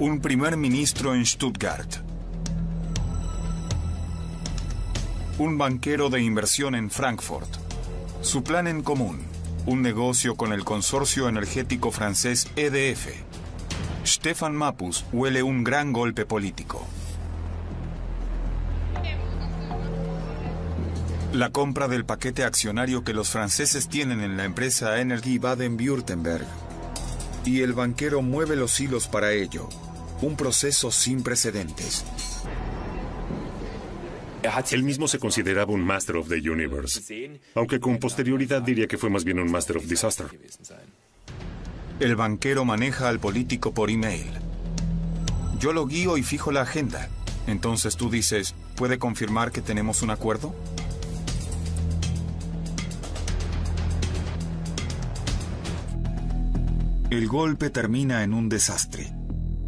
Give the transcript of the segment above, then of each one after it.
Un primer ministro en Stuttgart. Un banquero de inversión en Frankfurt. Su plan en común, un negocio con el consorcio energético francés EDF. Stefan Mappus huele un gran golpe político. La compra del paquete accionario que los franceses tienen en la empresa Energie Baden-Württemberg. Y el banquero mueve los hilos para ello. Un proceso sin precedentes. Él mismo se consideraba un Master of the Universe, aunque con posterioridad diría que fue más bien un Master of Disaster. El banquero maneja al político por email. Yo lo guío y fijo la agenda. Entonces tú dices, ¿puede confirmar que tenemos un acuerdo? El golpe termina en un desastre.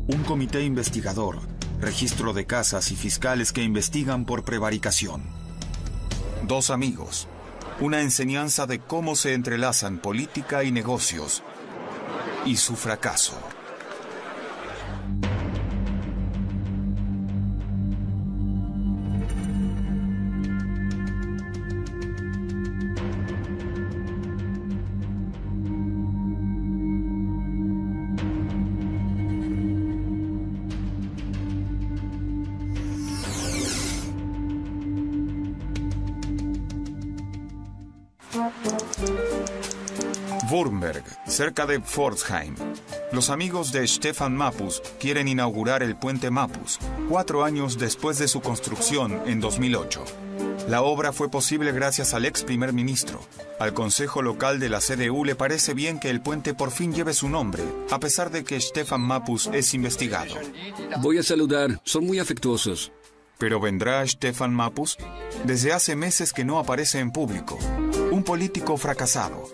Un comité investigador, registro de casas y fiscales que investigan por prevaricación. Dos amigos. Una enseñanza de cómo se entrelazan política y negocios. Y su fracaso. Württemberg, cerca de Pforzheim. Los amigos de Stefan Mappus quieren inaugurar el puente Mappus, 4 años después de su construcción en 2008. La obra fue posible gracias al ex primer ministro. Al consejo local de la CDU le parece bien que el puente por fin lleve su nombre, a pesar de que Stefan Mappus es investigado. Voy a saludar, son muy afectuosos. ¿Pero vendrá Stefan Mappus? Desde hace meses que no aparece en público. Un político fracasado.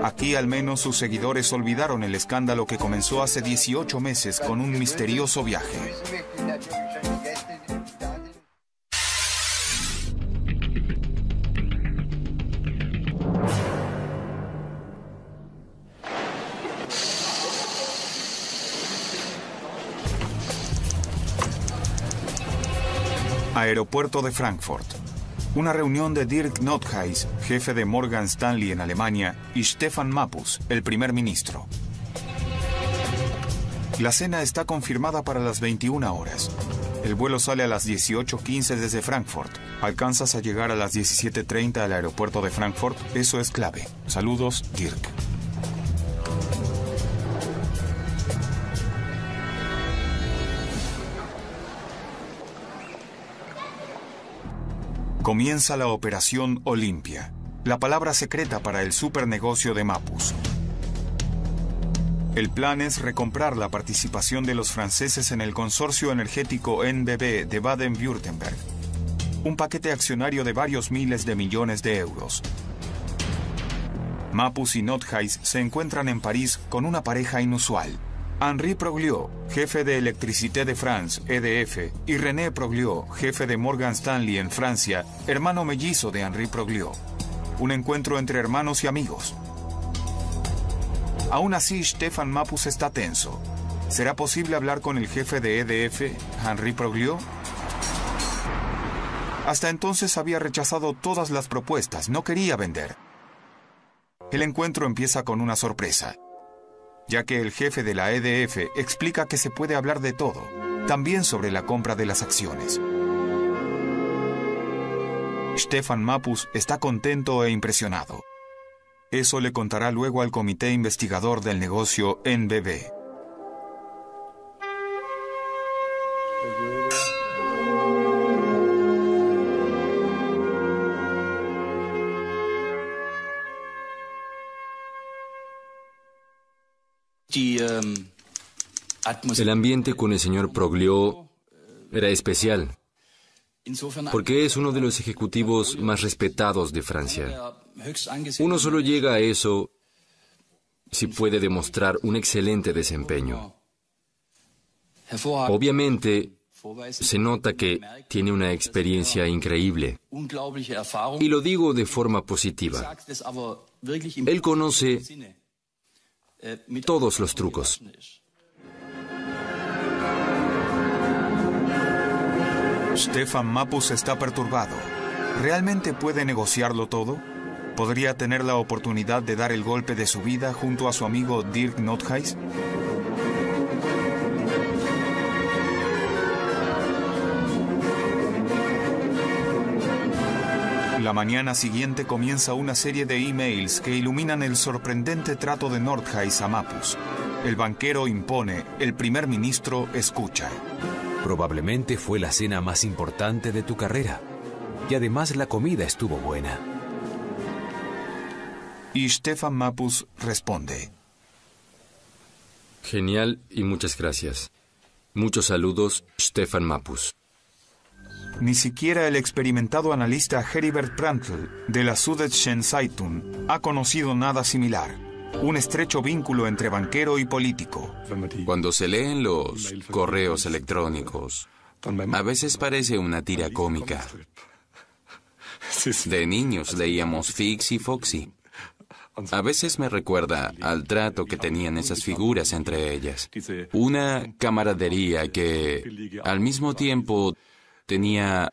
Aquí al menos sus seguidores olvidaron el escándalo que comenzó hace 18 meses con un misterioso viaje. Aeropuerto de Frankfurt. Una reunión de Dirk Nothuis, jefe de Morgan Stanley en Alemania, y Stefan Mappus, el primer ministro. La cena está confirmada para las 21 horas. El vuelo sale a las 18:15 desde Frankfurt. ¿Alcanzas a llegar a las 17:30 al aeropuerto de Frankfurt? Eso es clave. Saludos, Dirk. Comienza la operación Olimpia, la palabra secreta para el supernegocio de Mappus. El plan es recomprar la participación de los franceses en el consorcio energético NBB de Baden-Württemberg, un paquete accionario de varios miles de millones de euros. Mappus y Nothuis se encuentran en París con una pareja inusual. Henri Proglio, jefe de Electricité de France, EDF, y René Proglio, jefe de Morgan Stanley en Francia, hermano mellizo de Henri Proglio. Un encuentro entre hermanos y amigos. Aún así, Stefan Mappus está tenso. ¿Será posible hablar con el jefe de EDF, Henri Proglio? Hasta entonces había rechazado todas las propuestas, no quería vender. El encuentro empieza con una sorpresa, ya que el jefe de la EDF explica que se puede hablar de todo, también sobre la compra de las acciones. Stefan Mappus está contento e impresionado. Eso le contará luego al comité investigador del negocio NBB. El ambiente con el señor Proglio era especial, porque es uno de los ejecutivos más respetados de Francia. Uno solo llega a eso si puede demostrar un excelente desempeño. Obviamente, se nota que tiene una experiencia increíble. Y lo digo de forma positiva. Él conoce todos los trucos. Stefan Mappus está perturbado. ¿Realmente puede negociarlo todo? ¿Podría tener la oportunidad de dar el golpe de su vida junto a su amigo Dirk Nothuis? La mañana siguiente comienza una serie de emails que iluminan el sorprendente trato de Nothuis a Mappus. El banquero impone, el primer ministro escucha. Probablemente fue la cena más importante de tu carrera. Y además la comida estuvo buena. Y Stefan Mappus responde. Genial y muchas gracias. Muchos saludos, Stefan Mappus. Ni siquiera el experimentado analista Heribert Prantl de la Süddeutsche Zeitung ha conocido nada similar. Un estrecho vínculo entre banquero y político. Cuando se leen los correos electrónicos, a veces parece una tira cómica. De niños leíamos Fix y Foxy. A veces me recuerda al trato que tenían esas figuras entre ellas. Una camaradería que, al mismo tiempo, tenía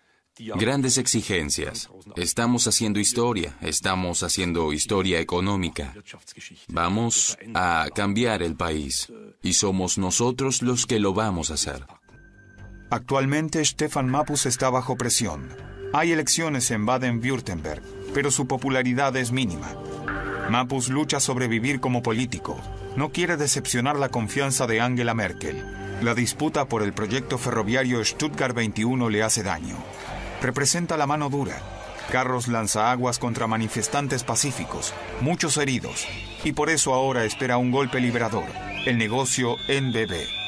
grandes exigencias. Estamos haciendo historia económica. Vamos a cambiar el país y somos nosotros los que lo vamos a hacer. Actualmente Stefan Mappus está bajo presión. Hay elecciones en Baden-Württemberg, pero su popularidad es mínima. Mappus lucha a sobrevivir como político. No quiere decepcionar la confianza de Angela Merkel. La disputa por el proyecto ferroviario Stuttgart 21 le hace daño. Representa la mano dura. Carros lanzaaguas contra manifestantes pacíficos. Muchos heridos. Y por eso ahora espera un golpe liberador. El negocio NBB.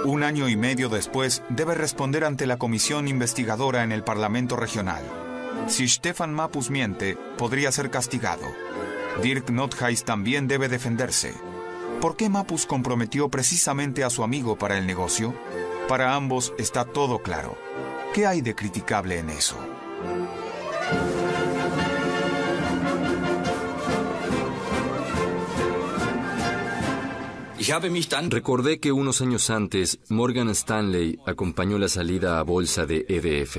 Un año y medio después, debe responder ante la comisión investigadora en el Parlamento Regional. Si Stefan Mappus miente, podría ser castigado. Dirk Nothuis también debe defenderse. ¿Por qué Mappus comprometió precisamente a su amigo para el negocio? Para ambos está todo claro. ¿Qué hay de criticable en eso? Recordé que unos años antes, Morgan Stanley acompañó la salida a bolsa de EDF.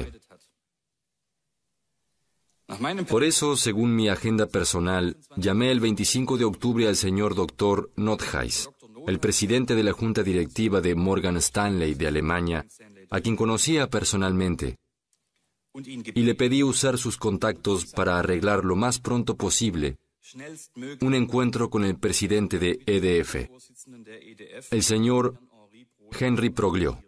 Por eso, según mi agenda personal, llamé el 25 de octubre al señor Dr. Nothuis, el presidente de la junta directiva de Morgan Stanley de Alemania, a quien conocía personalmente, y le pedí usar sus contactos para arreglar lo más pronto posible un encuentro con el presidente de EDF, el señor Henry Proglio.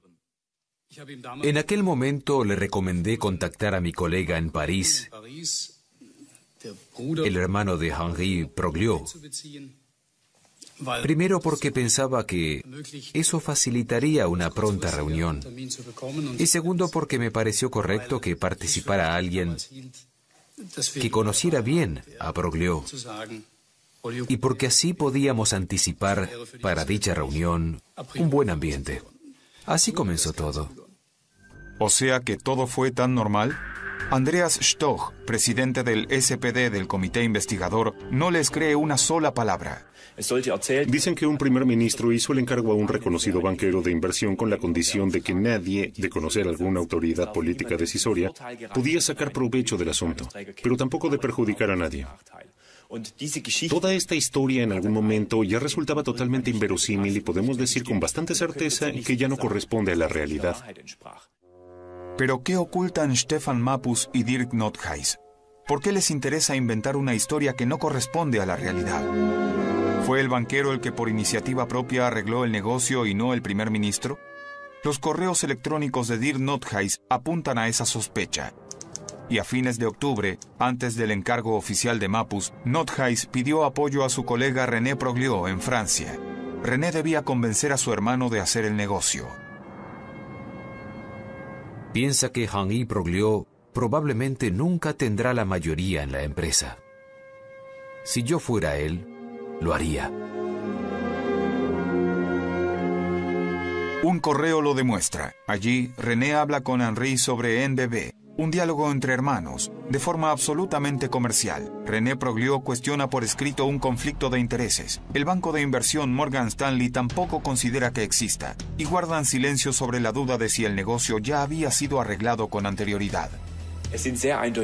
En aquel momento le recomendé contactar a mi colega en París, el hermano de Henry Proglio. Primero porque pensaba que eso facilitaría una pronta reunión. Y segundo porque me pareció correcto que participara alguien que conociera bien a Proglio. Y porque así podíamos anticipar para dicha reunión un buen ambiente. Así comenzó todo. O sea que todo fue tan normal. Andreas Stoch, presidente del SPD del comité investigador, no les cree una sola palabra. Dicen que un primer ministro hizo el encargo a un reconocido banquero de inversión con la condición de que nadie, de conocer alguna autoridad política decisoria, podía sacar provecho del asunto, pero tampoco de perjudicar a nadie. Toda esta historia en algún momento ya resultaba totalmente inverosímil y podemos decir con bastante certeza que ya no corresponde a la realidad. ¿Pero qué ocultan Stefan Mappus y Dirk Nothuis? ¿Por qué les interesa inventar una historia que no corresponde a la realidad? ¿Fue el banquero el que por iniciativa propia arregló el negocio y no el primer ministro? Los correos electrónicos de Dirk Nothuis apuntan a esa sospecha. Y a fines de octubre, antes del encargo oficial de Mappus, Nothuis pidió apoyo a su colega René Proglio en Francia. René debía convencer a su hermano de hacer el negocio. Piensa que Henry Proglio probablemente nunca tendrá la mayoría en la empresa. Si yo fuera él, lo haría. Un correo lo demuestra. Allí, René habla con Henri sobre NBB, un diálogo entre hermanos, de forma absolutamente comercial. René Proglio cuestiona por escrito un conflicto de intereses. El banco de inversión Morgan Stanley tampoco considera que exista, y guardan silencio sobre la duda de si el negocio ya había sido arreglado con anterioridad.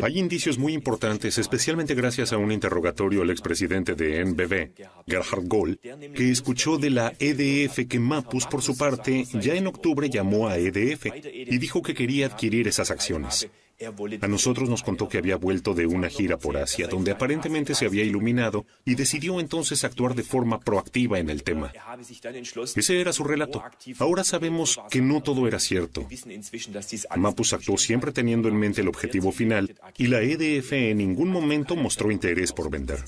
Hay indicios muy importantes, especialmente gracias a un interrogatorio al expresidente de NBB, Gerhard Goll, que escuchó de la EDF que Mappus, por su parte, ya en octubre llamó a EDF y dijo que quería adquirir esas acciones. A nosotros nos contó que había vuelto de una gira por Asia, donde aparentemente se había iluminado, y decidió entonces actuar de forma proactiva en el tema. Ese era su relato. Ahora sabemos que no todo era cierto. Mappus actuó siempre teniendo en mente el objetivo final, y la EDF en ningún momento mostró interés por vender.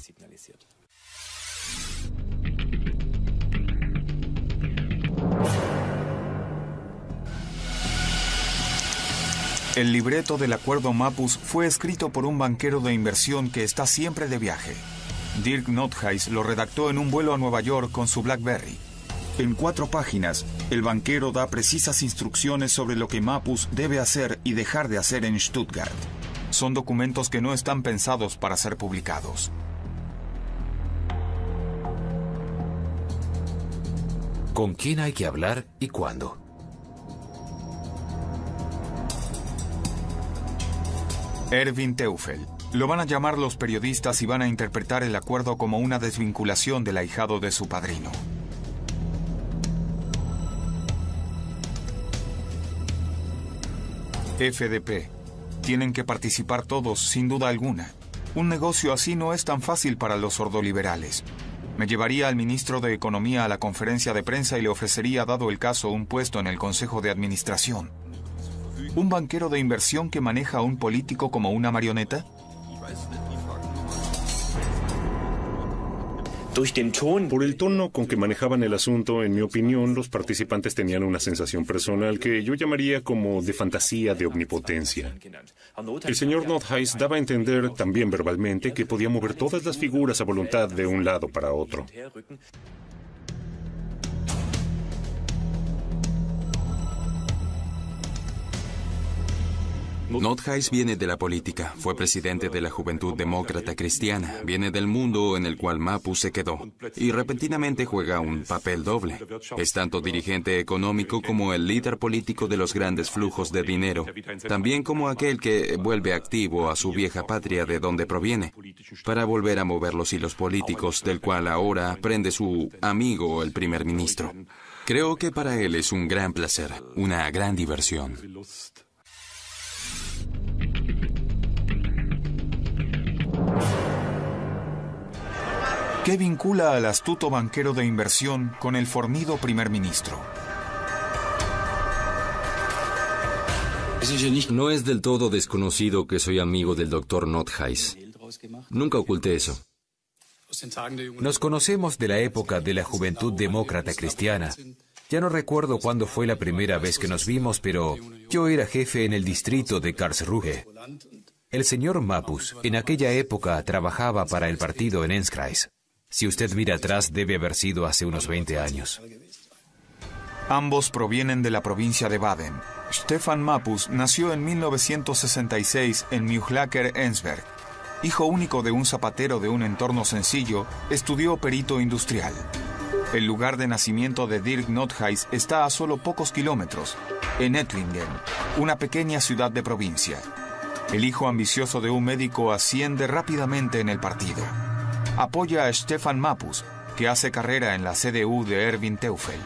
El libreto del acuerdo Mappus fue escrito por un banquero de inversión que está siempre de viaje. Dirk Nothuis lo redactó en un vuelo a Nueva York con su BlackBerry. En 4 páginas, el banquero da precisas instrucciones sobre lo que Mappus debe hacer y dejar de hacer en Stuttgart. Son documentos que no están pensados para ser publicados. ¿Con quién hay que hablar y cuándo? Erwin Teufel. Lo van a llamar los periodistas y van a interpretar el acuerdo como una desvinculación del ahijado de su padrino. FDP. Tienen que participar todos, sin duda alguna. Un negocio así no es tan fácil para los ordoliberales. Me llevaría al ministro de Economía a la conferencia de prensa y le ofrecería, dado el caso, un puesto en el Consejo de Administración. ¿Un banquero de inversión que maneja a un político como una marioneta? Por el tono con que manejaban el asunto, en mi opinión, los participantes tenían una sensación personal que yo llamaría como de fantasía de omnipotencia. El señor Nothuis daba a entender, también verbalmente, que podía mover todas las figuras a voluntad de un lado para otro. Nothuis viene de la política, fue presidente de la Juventud Demócrata Cristiana, viene del mundo en el cual Mappus se quedó, y repentinamente juega un papel doble. Es tanto dirigente económico como el líder político de los grandes flujos de dinero, también como aquel que vuelve activo a su vieja patria de donde proviene, para volver a mover los hilos políticos, del cual ahora prende su amigo el primer ministro. Creo que para él es un gran placer, una gran diversión. ¿Qué vincula al astuto banquero de inversión con el fornido primer ministro? No es del todo desconocido que soy amigo del Dr. Nothuis. Nunca oculté eso. Nos conocemos de la época de la Juventud Demócrata Cristiana. Ya no recuerdo cuándo fue la primera vez que nos vimos, pero yo era jefe en el distrito de Karlsruhe. El señor Mappus en aquella época trabajaba para el partido en Enskreis. Si usted mira atrás, debe haber sido hace unos 20 años. Ambos provienen de la provincia de Baden. Stefan Mappus nació en 1966 en Mühlacker-Ensberg. Hijo único de un zapatero de un entorno sencillo, estudió perito industrial. El lugar de nacimiento de Dirk Nothuis está a solo pocos kilómetros, en Ettlingen, una pequeña ciudad de provincia. El hijo ambicioso de un médico asciende rápidamente en el partido. Apoya a Stefan Mappus, que hace carrera en la CDU de Erwin Teufel.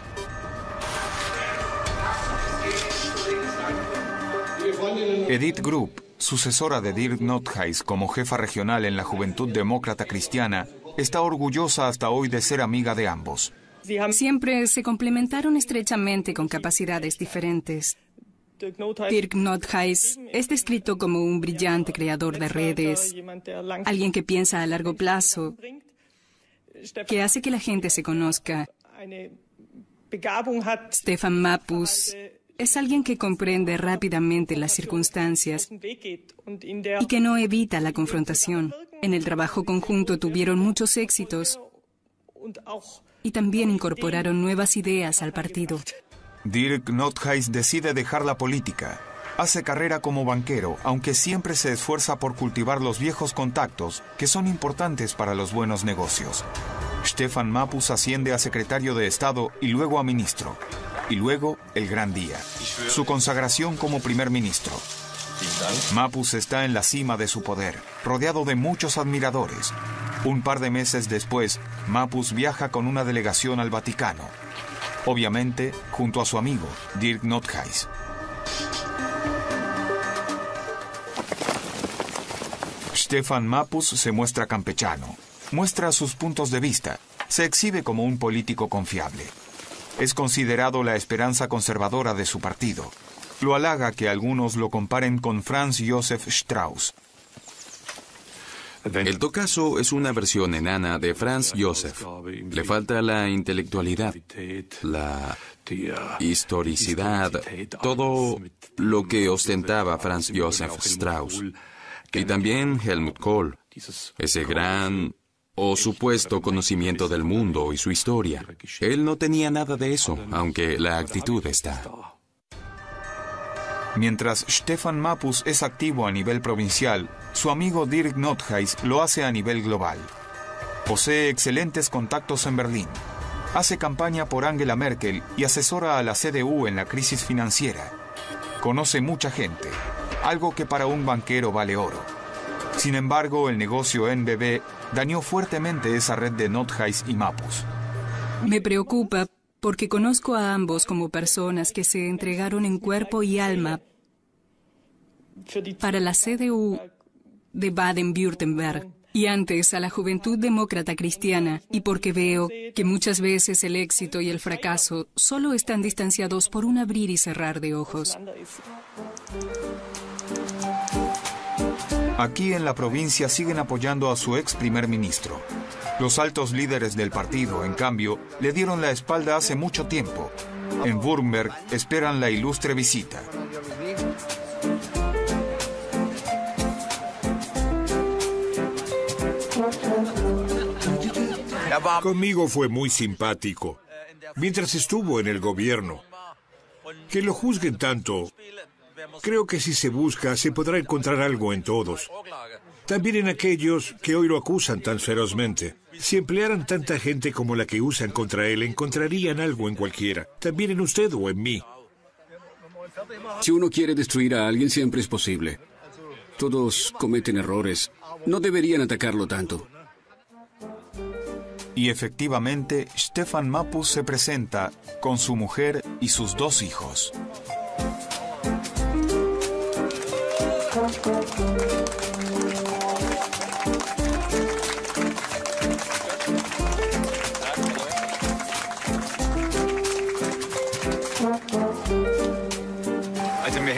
Edith Grupp, sucesora de Dirk Nothuis como jefa regional en la Juventud Demócrata Cristiana, está orgullosa hasta hoy de ser amiga de ambos. Siempre se complementaron estrechamente con capacidades diferentes. Dirk Nothuis es descrito como un brillante creador de redes, alguien que piensa a largo plazo, que hace que la gente se conozca. Stefan Mappus es alguien que comprende rápidamente las circunstancias y que no evita la confrontación. En el trabajo conjunto tuvieron muchos éxitos y también incorporaron nuevas ideas al partido. Dirk Nothuis decide dejar la política. Hace carrera como banquero, aunque siempre se esfuerza por cultivar los viejos contactos que son importantes para los buenos negocios. Stefan Mappus asciende a secretario de Estado y luego a ministro. Y luego, el gran día, su consagración como primer ministro. Mappus está en la cima de su poder, rodeado de muchos admiradores. Un par de meses después, Mappus viaja con una delegación al Vaticano. Obviamente, junto a su amigo, Dirk Nothuis. Stefan Mappus se muestra campechano, muestra sus puntos de vista, se exhibe como un político confiable. Es considerado la esperanza conservadora de su partido. Lo halaga que algunos lo comparen con Franz Josef Strauss. El tocazo es una versión enana de Franz Josef. Le falta la intelectualidad, la historicidad, todo lo que ostentaba Franz Josef Strauss. Y también Helmut Kohl, ese gran o supuesto conocimiento del mundo y su historia. Él no tenía nada de eso, aunque la actitud está. Mientras Stefan Mappus es activo a nivel provincial, su amigo Dirk Nothuis lo hace a nivel global. Posee excelentes contactos en Berlín. Hace campaña por Angela Merkel y asesora a la CDU en la crisis financiera. Conoce mucha gente, algo que para un banquero vale oro. Sin embargo, el negocio NBB dañó fuertemente esa red de Nothuis y Mappus. Me preocupa porque conozco a ambos como personas que se entregaron en cuerpo y alma para la CDU de Baden-Württemberg y antes a la Juventud Demócrata Cristiana, y porque veo que muchas veces el éxito y el fracaso solo están distanciados por un abrir y cerrar de ojos. Aquí en la provincia siguen apoyando a su ex primer ministro. Los altos líderes del partido, en cambio, le dieron la espalda hace mucho tiempo. En Württemberg esperan la ilustre visita. Conmigo fue muy simpático, mientras estuvo en el gobierno. Que lo juzguen tanto, creo que si se busca, se podrá encontrar algo en todos. También en aquellos que hoy lo acusan tan ferozmente. Si emplearan tanta gente como la que usan contra él, encontrarían algo en cualquiera. También en usted o en mí. Si uno quiere destruir a alguien, siempre es posible. Todos cometen errores. No deberían atacarlo tanto. Y efectivamente, Stefan Mappus se presenta con su mujer y sus 2 hijos.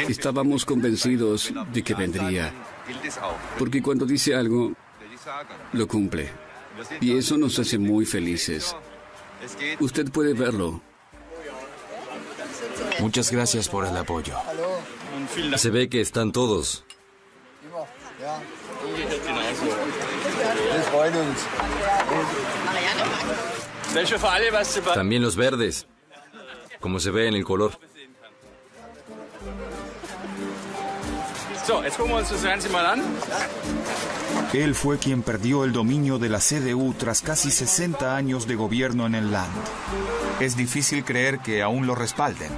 Estábamos convencidos de que vendría, porque cuando dice algo, lo cumple. Y eso nos hace muy felices. Usted puede verlo. Muchas gracias por el apoyo. Se ve que están todos. También los verdes, como se ve en el color. Él fue quien perdió el dominio de la CDU tras casi 60 años de gobierno en el Land. Es difícil creer que aún lo respalden.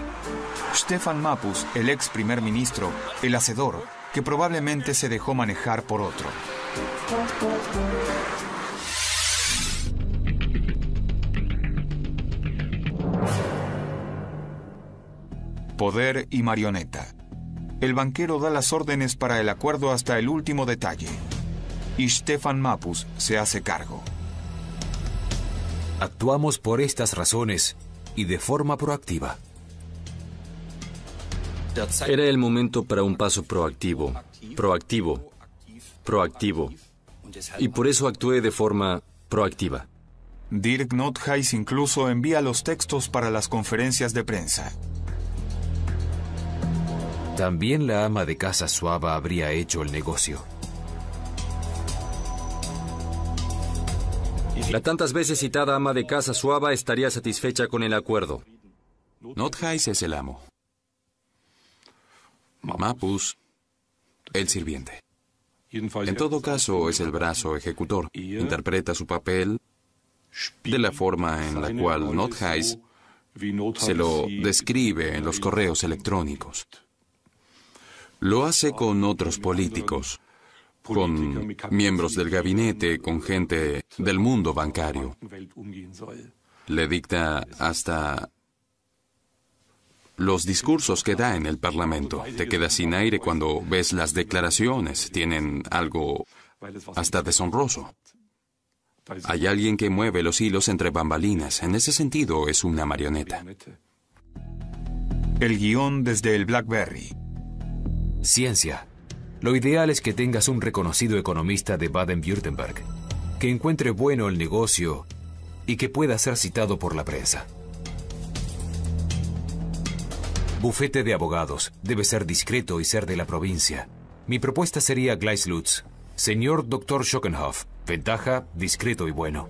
Stefan Mappus, el ex primer ministro, el hacedor, que probablemente se dejó manejar por otro. Poder y marioneta. El banquero da las órdenes para el acuerdo hasta el último detalle. Y Stefan Mappus se hace cargo. Actuamos por estas razones y de forma proactiva. Era el momento para un paso proactivo. Y por eso actué de forma proactiva. Dirk Nothuis incluso envía los textos para las conferencias de prensa. También la ama de casa Suaba habría hecho el negocio. La tantas veces citada ama de casa Suaba estaría satisfecha con el acuerdo. Nothuis es el amo. Mapus, el sirviente. En todo caso, es el brazo ejecutor. Interpreta su papel de la forma en la cual Nothuis se lo describe en los correos electrónicos. Lo hace con otros políticos, con miembros del gabinete, con gente del mundo bancario. Le dicta hasta los discursos que da en el Parlamento. Te quedas sin aire cuando ves las declaraciones. Tienen algo hasta deshonroso. Hay alguien que mueve los hilos entre bambalinas. En ese sentido, es una marioneta. El guión desde el BlackBerry. Ciencia. Lo ideal es que tengas un reconocido economista de Baden-Württemberg, que encuentre bueno el negocio y que pueda ser citado por la prensa. Bufete de abogados. Debe ser discreto y ser de la provincia. Mi propuesta sería Gleislutz. Señor Dr. Schockenhoff. Ventaja, discreto y bueno.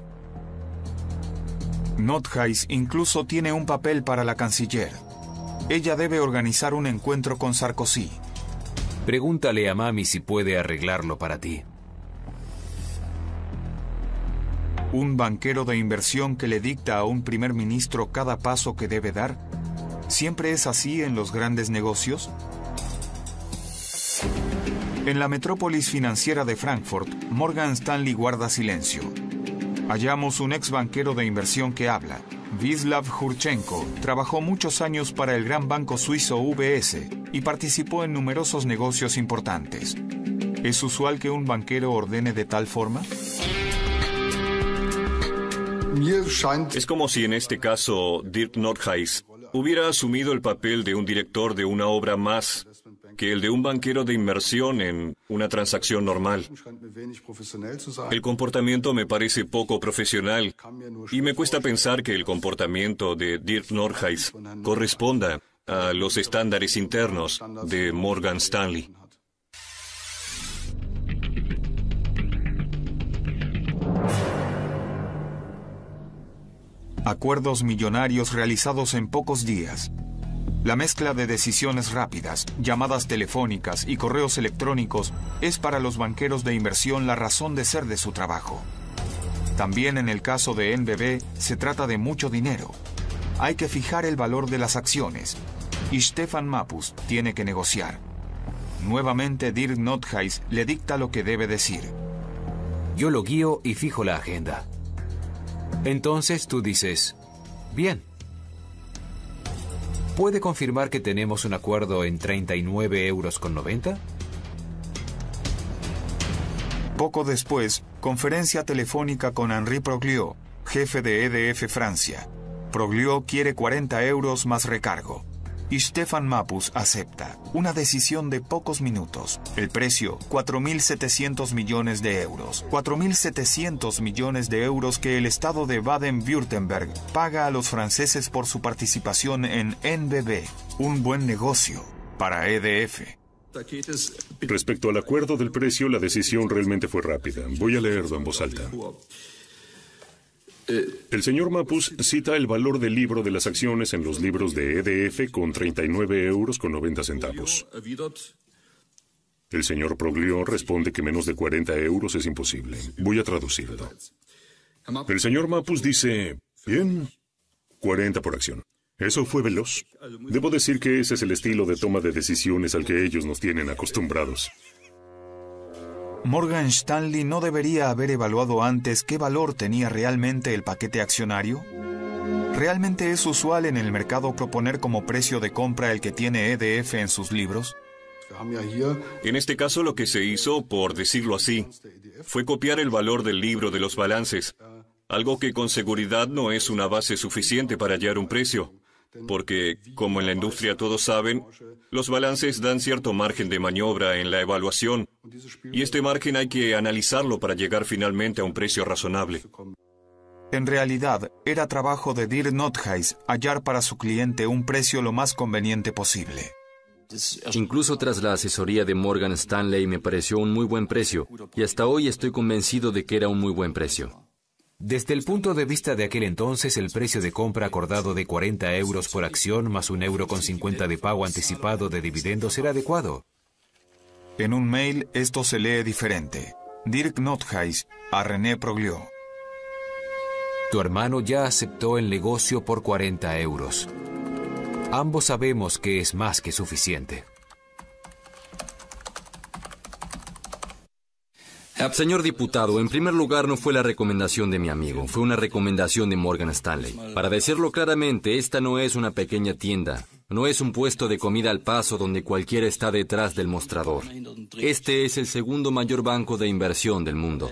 Nothuis incluso tiene un papel para la canciller. Ella debe organizar un encuentro con Sarkozy. Pregúntale a Mami si puede arreglarlo para ti. ¿Un banquero de inversión que le dicta a un primer ministro cada paso que debe dar? ¿Siempre es así en los grandes negocios? En la metrópolis financiera de Frankfurt, Morgan Stanley guarda silencio. Hallamos un ex banquero de inversión que habla. Víslav Jurchenko trabajó muchos años para el gran banco suizo UBS y participó en numerosos negocios importantes. ¿Es usual que un banquero ordene de tal forma? Es como si en este caso Dirk Nothuis hubiera asumido el papel de un director de una obra más que el de un banquero de inversión en una transacción normal. El comportamiento me parece poco profesional y me cuesta pensar que el comportamiento de Dirk Nothuis corresponda a los estándares internos de Morgan Stanley. Acuerdos millonarios realizados en pocos días. La mezcla de decisiones rápidas, llamadas telefónicas y correos electrónicos es para los banqueros de inversión la razón de ser de su trabajo. También en el caso de NBB se trata de mucho dinero. Hay que fijar el valor de las acciones y Stefan Mapus tiene que negociar. Nuevamente Dirk Nothuis le dicta lo que debe decir. Yo lo guío y fijo la agenda. Entonces tú dices, bien. ¿Puede confirmar que tenemos un acuerdo en 39,90 €? Poco después, conferencia telefónica con Henri Proglio, jefe de EDF Francia. Proglio quiere 40 € más recargo. Y Stefan Mapus acepta. Una decisión de pocos minutos. El precio, 4.700 millones de euros. 4.700 millones de euros que el Estado de Baden-Württemberg paga a los franceses por su participación en NBB. Un buen negocio para EDF. Respecto al acuerdo del precio, la decisión realmente fue rápida. Voy a leerlo en voz alta. El señor Mapus cita el valor del libro de las acciones en los libros de EDF con 39,90 €. El señor Proglio responde que menos de 40 € es imposible. Voy a traducirlo. El señor Mapus dice, bien, 40 por acción. Eso fue veloz. Debo decir que ese es el estilo de toma de decisiones al que ellos nos tienen acostumbrados. ¿Morgan Stanley no debería haber evaluado antes qué valor tenía realmente el paquete accionario? ¿Realmente es usual en el mercado proponer como precio de compra el que tiene EDF en sus libros? En este caso lo que se hizo, por decirlo así, fue copiar el valor del libro de los balances, algo que con seguridad no es una base suficiente para hallar un precio, porque, como en la industria todos saben, los balances dan cierto margen de maniobra en la evaluación, y este margen hay que analizarlo para llegar finalmente a un precio razonable. En realidad, era trabajo de Dirk Nothuis hallar para su cliente un precio lo más conveniente posible. Incluso tras la asesoría de Morgan Stanley me pareció un muy buen precio, y hasta hoy estoy convencido de que era un muy buen precio. Desde el punto de vista de aquel entonces, el precio de compra acordado de 40 euros por acción más €1,50 de pago anticipado de dividendos era adecuado. En un mail esto se lee diferente. Dirk Nothuis a René Progliò. Tu hermano ya aceptó el negocio por 40 euros. Ambos sabemos que es más que suficiente. Señor diputado, en primer lugar no fue la recomendación de mi amigo, fue una recomendación de Morgan Stanley. Para decirlo claramente, esta no es una pequeña tienda, no es un puesto de comida al paso donde cualquiera está detrás del mostrador. Este es el segundo mayor banco de inversión del mundo.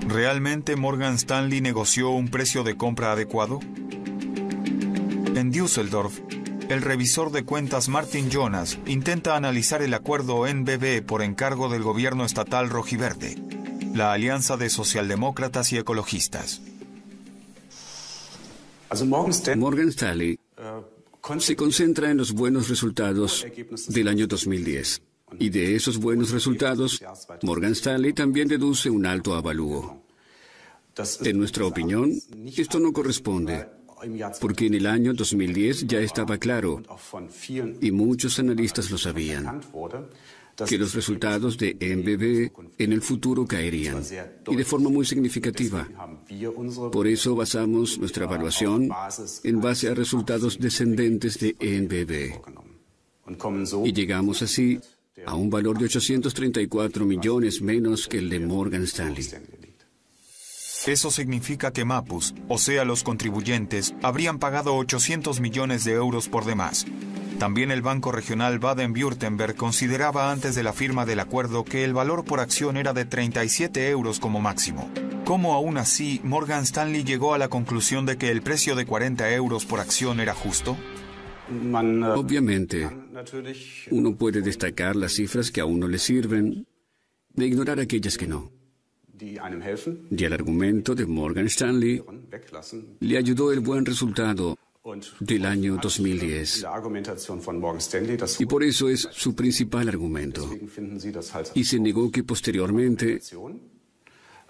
¿Realmente Morgan Stanley negoció un precio de compra adecuado? En Düsseldorf, el revisor de cuentas Martin Jonas intenta analizar el acuerdo NBB por encargo del gobierno estatal rojiverde, la alianza de socialdemócratas y ecologistas. Morgan Stanley se concentra en los buenos resultados del año 2010. Y de esos buenos resultados, Morgan Stanley también deduce un alto avalúo. En nuestra opinión, esto no corresponde, porque en el año 2010 ya estaba claro, y muchos analistas lo sabían, que los resultados de NBB en el futuro caerían, y de forma muy significativa. Por eso basamos nuestra evaluación en base a resultados descendentes de NBB. Y llegamos así a un valor de 834 millones menos que el de Morgan Stanley. Eso significa que Mapus, o sea los contribuyentes, habrían pagado 800 millones de euros por demás. También el Banco Regional Baden-Württemberg consideraba antes de la firma del acuerdo que el valor por acción era de 37 euros como máximo. ¿Cómo aún así Morgan Stanley llegó a la conclusión de que el precio de 40 euros por acción era justo? Obviamente, uno puede destacar las cifras que a uno le sirven e ignorar aquellas que no. Y el argumento de Morgan Stanley le ayudó el buen resultado del año 2010. Y por eso es su principal argumento. Y se negó que posteriormente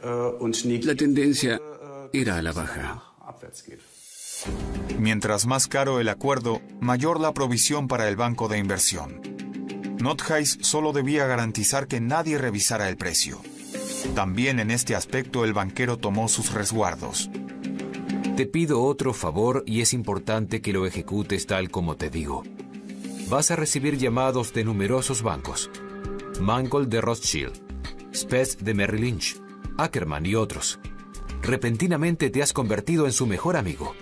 la tendencia era a la baja. Mientras más caro el acuerdo, mayor la provisión para el banco de inversión. Nothuis solo debía garantizar que nadie revisara el precio. También en este aspecto el banquero tomó sus resguardos. Te pido otro favor y es importante que lo ejecutes tal como te digo. Vas a recibir llamados de numerosos bancos. Mangold de Rothschild, Spetz de Merrill Lynch, Ackerman y otros. Repentinamente te has convertido en su mejor amigo.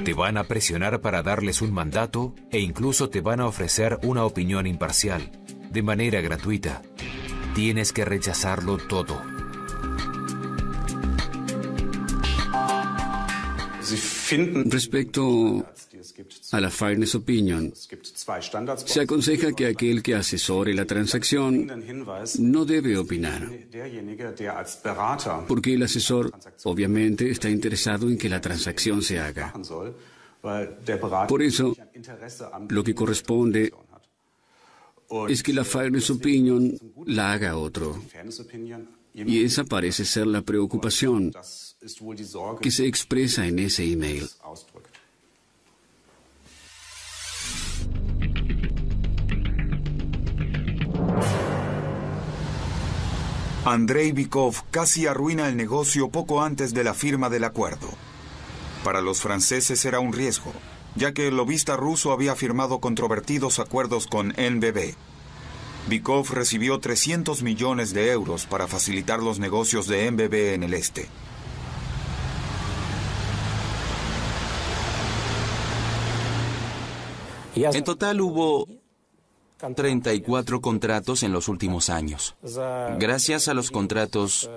Te van a presionar para darles un mandato e incluso te van a ofrecer una opinión imparcial, de manera gratuita. Tienes que rechazarlo todo. Respecto a la Fairness Opinion, se aconseja que aquel que asesore la transacción no debe opinar, porque el asesor obviamente está interesado en que la transacción se haga. Por eso, lo que corresponde es que la Fairness Opinion la haga otro. Y esa parece ser la preocupación que se expresa en ese email. Andrei Bykov casi arruina el negocio poco antes de la firma del acuerdo. Para los franceses era un riesgo, ya que el lobista ruso había firmado controvertidos acuerdos con NBB. Bykov recibió 300 millones de euros para facilitar los negocios de NBB en el este. En total hubo 34 contratos en los últimos años. Gracias a los contratos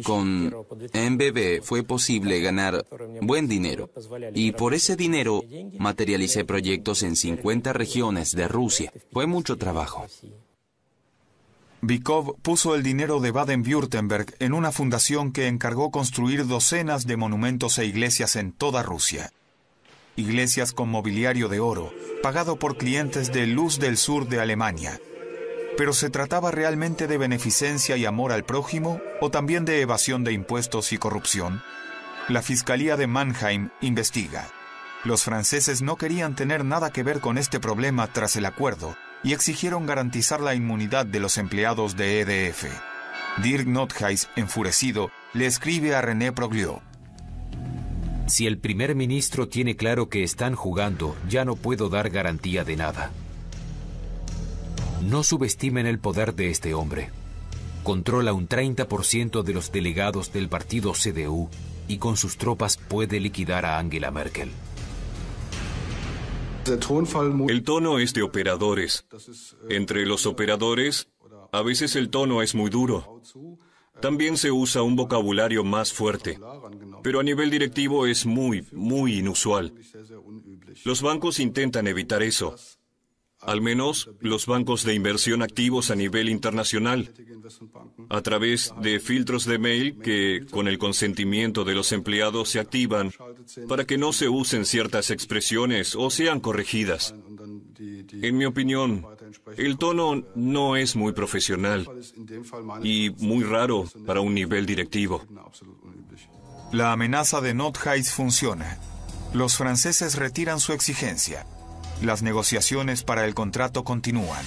con NBB fue posible ganar buen dinero. Y por ese dinero materialicé proyectos en 50 regiones de Rusia. Fue mucho trabajo. Bykov puso el dinero de Baden-Württemberg en una fundación que encargó construir docenas de monumentos e iglesias en toda Rusia. Iglesias con mobiliario de oro, pagado por clientes de Luz del Sur de Alemania. Pero ¿se trataba realmente de beneficencia y amor al prójimo o también de evasión de impuestos y corrupción? La Fiscalía de Mannheim investiga. Los franceses no querían tener nada que ver con este problema tras el acuerdo y exigieron garantizar la inmunidad de los empleados de EDF. Dirk Nothuis, enfurecido, le escribe a René Proglio. Si el primer ministro tiene claro que están jugando, ya no puedo dar garantía de nada. No subestimen el poder de este hombre. Controla un 30% de los delegados del partido CDU y con sus tropas puede liquidar a Angela Merkel. El tono es de operadores. Entre los operadores, a veces el tono es muy duro. También se usa un vocabulario más fuerte, pero a nivel directivo es muy inusual. Los bancos intentan evitar eso. Al menos los bancos de inversión activos a nivel internacional, a través de filtros de mail que, con el consentimiento de los empleados, se activan para que no se usen ciertas expresiones o sean corregidas. En mi opinión, el tono no es muy profesional y muy raro para un nivel directivo. La amenaza de Nothuis funciona. Los franceses retiran su exigencia. Las negociaciones para el contrato continúan.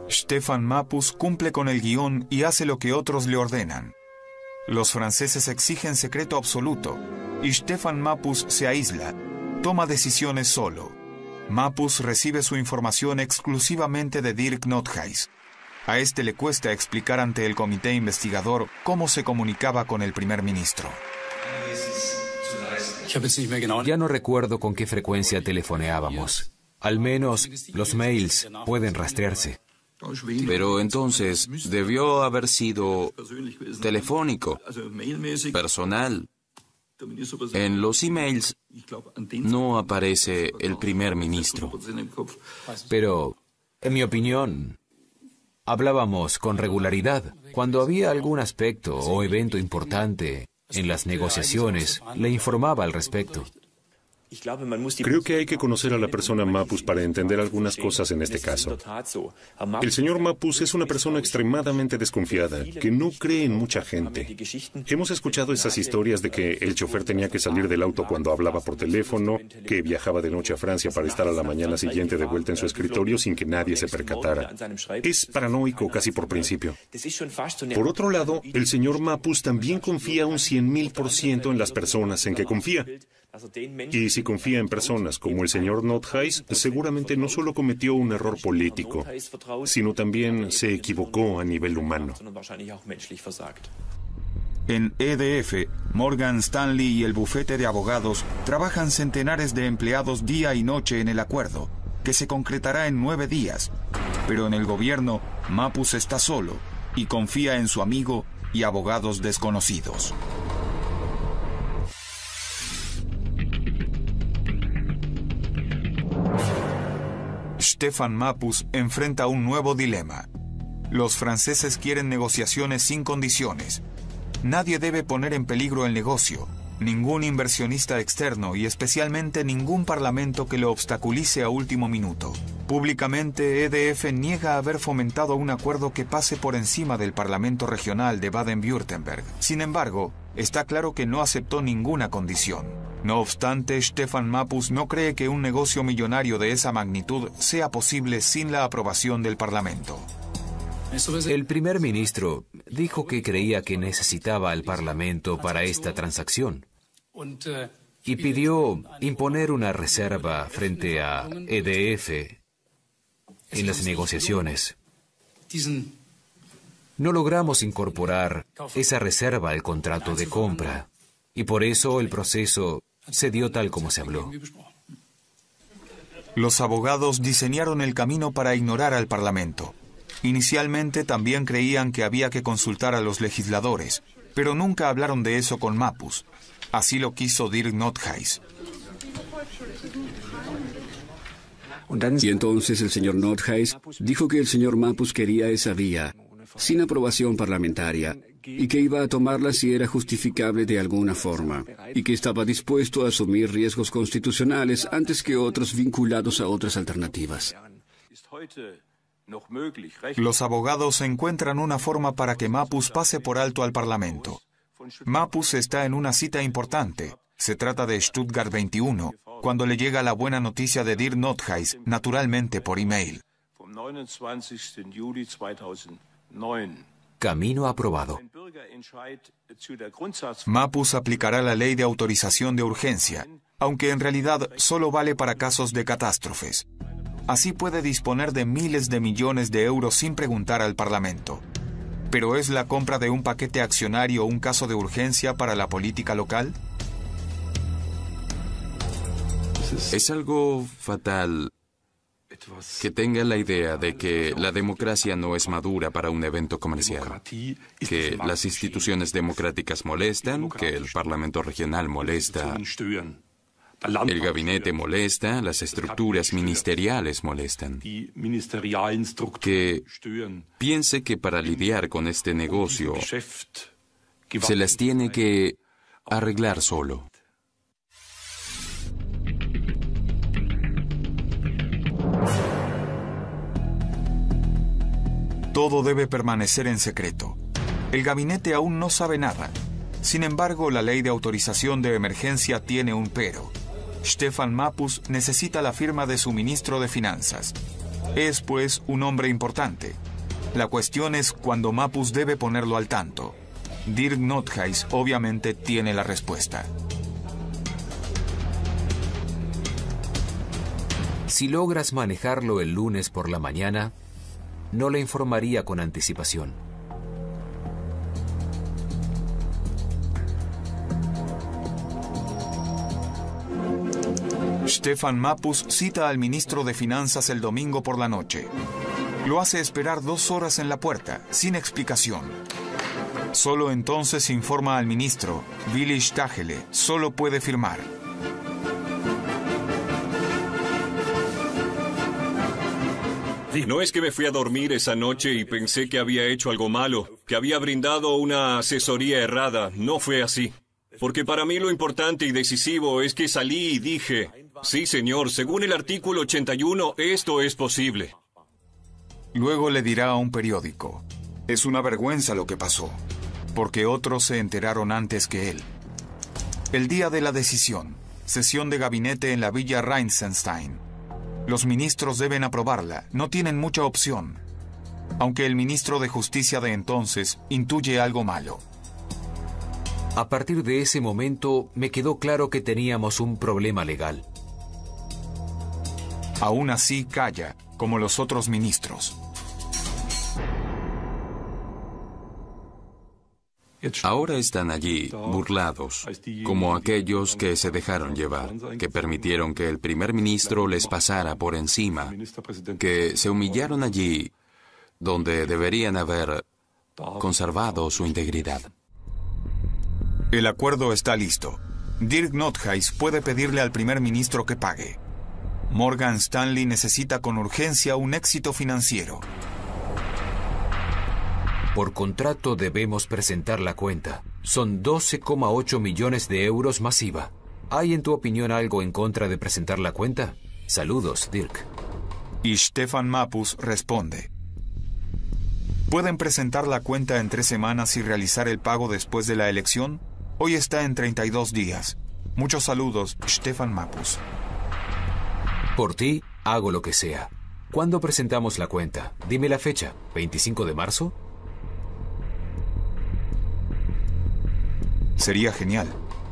Stefan Mappus cumple con el guión y hace lo que otros le ordenan. Los franceses exigen secreto absoluto y Stefan Mappus se aísla, toma decisiones solo. Mappus recibe su información exclusivamente de Dirk Nothuis. A este le cuesta explicar ante el comité investigador cómo se comunicaba con el primer ministro. Ya no recuerdo con qué frecuencia telefoneábamos. Al menos los mails pueden rastrearse. Pero entonces debió haber sido telefónico, personal. En los emails no aparece el primer ministro. Pero, en mi opinión, hablábamos con regularidad. Cuando había algún aspecto o evento importante en las negociaciones, le informaba al respecto. Creo que hay que conocer a la persona Mappus para entender algunas cosas en este caso. El señor Mappus es una persona extremadamente desconfiada, que no cree en mucha gente. Hemos escuchado esas historias de que el chofer tenía que salir del auto cuando hablaba por teléfono, que viajaba de noche a Francia para estar a la mañana siguiente de vuelta en su escritorio sin que nadie se percatara. Es paranoico casi por principio. Por otro lado, el señor Mappus también confía un 100.000% en las personas en que confía. Y si confía en personas como el señor Nothuis, seguramente no solo cometió un error político, sino también se equivocó a nivel humano. En EDF, Morgan Stanley y el bufete de abogados trabajan centenares de empleados día y noche en el acuerdo, que se concretará en 9 días. Pero en el gobierno, Mappus está solo y confía en su amigo y abogados desconocidos. Stefan Mappus enfrenta un nuevo dilema. Los franceses quieren negociaciones sin condiciones. Nadie debe poner en peligro el negocio, ningún inversionista externo y especialmente ningún parlamento que lo obstaculice a último minuto. Públicamente, EDF niega haber fomentado un acuerdo que pase por encima del Parlamento Regional de Baden-Württemberg. Sin embargo, está claro que no aceptó ninguna condición. No obstante, Stefan Mappus no cree que un negocio millonario de esa magnitud sea posible sin la aprobación del Parlamento. El primer ministro dijo que creía que necesitaba al Parlamento para esta transacción y pidió imponer una reserva frente a EDF en las negociaciones. No logramos incorporar esa reserva al contrato de compra y por eso el proceso se dio tal como se habló. Los abogados diseñaron el camino para ignorar al Parlamento. Inicialmente también creían que había que consultar a los legisladores, pero nunca hablaron de eso con Mappus. Así lo quiso Dirk Nothuis. Y entonces el señor Nothuis dijo que el señor Mappus quería esa vía, sin aprobación parlamentaria, y que iba a tomarla si era justificable de alguna forma, y que estaba dispuesto a asumir riesgos constitucionales antes que otros vinculados a otras alternativas. Los abogados encuentran una forma para que Mapus pase por alto al Parlamento. Mapus está en una cita importante. Se trata de Stuttgart 21, cuando le llega la buena noticia de Dirk Nothuis, naturalmente por email. Camino aprobado. Mapus aplicará la ley de autorización de urgencia, aunque en realidad solo vale para casos de catástrofes. Así puede disponer de miles de millones de euros sin preguntar al Parlamento. ¿Pero es la compra de un paquete accionario un caso de urgencia para la política local? Es algo fatal que tenga la idea de que la democracia no es madura para un evento comercial, que las instituciones democráticas molestan, que el Parlamento regional molesta, el gabinete molesta, las estructuras ministeriales molestan. Que piense que para lidiar con este negocio se las tiene que arreglar solo. Todo debe permanecer en secreto. El gabinete aún no sabe nada. Sin embargo, la ley de autorización de emergencia tiene un pero. Stefan Mapus necesita la firma de su ministro de Finanzas. Es, pues, un hombre importante. La cuestión es cuándo Mapus debe ponerlo al tanto. Dirk Nothuis obviamente tiene la respuesta. Si logras manejarlo el lunes por la mañana, no le informaría con anticipación. Stefan Mapus cita al ministro de Finanzas el domingo por la noche. Lo hace esperar 2 horas en la puerta, sin explicación. Solo entonces informa al ministro, Willi Stachele, solo puede firmar. No es que me fui a dormir esa noche y pensé que había hecho algo malo, que había brindado una asesoría errada. No fue así. Porque para mí lo importante y decisivo es que salí y dije, sí, señor, según el artículo 81, esto es posible. Luego le dirá a un periódico, es una vergüenza lo que pasó, porque otros se enteraron antes que él. El día de la decisión, sesión de gabinete en la Villa Rheinsenstein. Los ministros deben aprobarla, no tienen mucha opción. Aunque el ministro de Justicia de entonces intuye algo malo. A partir de ese momento me quedó claro que teníamos un problema legal. Aún así calla, como los otros ministros. Ahora están allí, burlados, como aquellos que se dejaron llevar, que permitieron que el primer ministro les pasara por encima, que se humillaron allí donde deberían haber conservado su integridad. El acuerdo está listo. Dirk Nothuis puede pedirle al primer ministro que pague. Morgan Stanley necesita con urgencia un éxito financiero. Por contrato debemos presentar la cuenta. Son 12,8 millones de euros más IVA. ¿Hay en tu opinión algo en contra de presentar la cuenta? Saludos, Dirk. Y Stefan Mapus responde. ¿Pueden presentar la cuenta en 3 semanas y realizar el pago después de la elección? Hoy está en 32 días. Muchos saludos, Stefan Mapus. Por ti, hago lo que sea. ¿Cuándo presentamos la cuenta? Dime la fecha. ¿25 de marzo? Sería genial.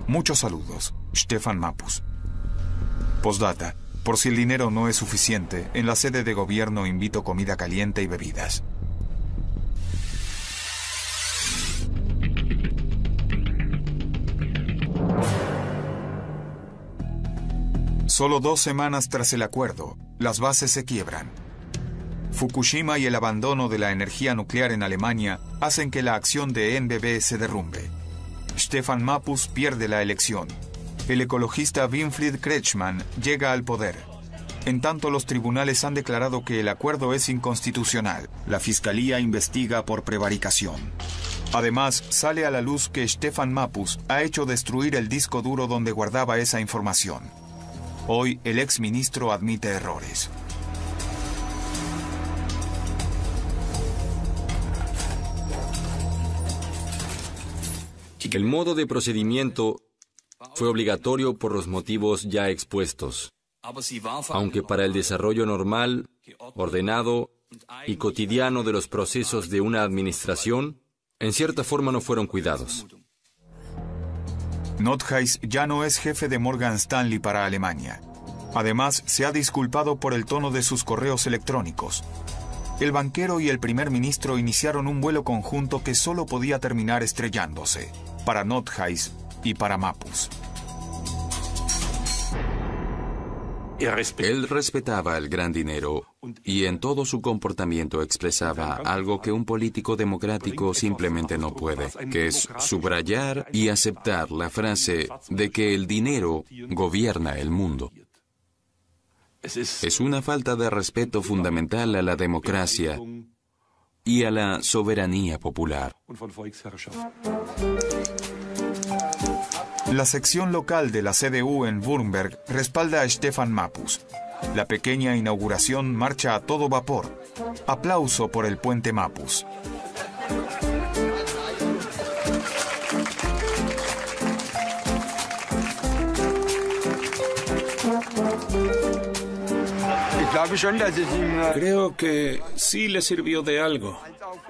Muchos saludos, Stefan Mapus. Postdata. Por si el dinero no es suficiente, en la sede de gobierno invito comida caliente y bebidas. Solo 2 semanas tras el acuerdo, las bases se quiebran. Fukushima y el abandono de la energía nuclear en Alemania hacen que la acción de NBB se derrumbe. Stefan Mapus pierde la elección. El ecologista Winfried Kretschmann llega al poder. En tanto, los tribunales han declarado que el acuerdo es inconstitucional. La fiscalía investiga por prevaricación. Además, sale a la luz que Stefan Mappus ha hecho destruir el disco duro donde guardaba esa información. Hoy, el exministro admite errores. El modo de procedimiento fue obligatorio por los motivos ya expuestos, aunque para el desarrollo normal, ordenado y cotidiano de los procesos de una administración, en cierta forma no fueron cuidados. Nordhaus ya no es jefe de Morgan Stanley para Alemania. Además, se ha disculpado por el tono de sus correos electrónicos. El banquero y el primer ministro iniciaron un vuelo conjunto que solo podía terminar estrellándose, para Nordhaus y para Mappus. Él respetaba el gran dinero y en todo su comportamiento expresaba algo que un político democrático simplemente no puede, que es subrayar y aceptar la frase de que el dinero gobierna el mundo. Es una falta de respeto fundamental a la democracia y a la soberanía popular. La sección local de la CDU en Württemberg respalda a Stefan Mappus. La pequeña inauguración marcha a todo vapor. Aplauso por el puente Mappus. Creo que sí le sirvió de algo.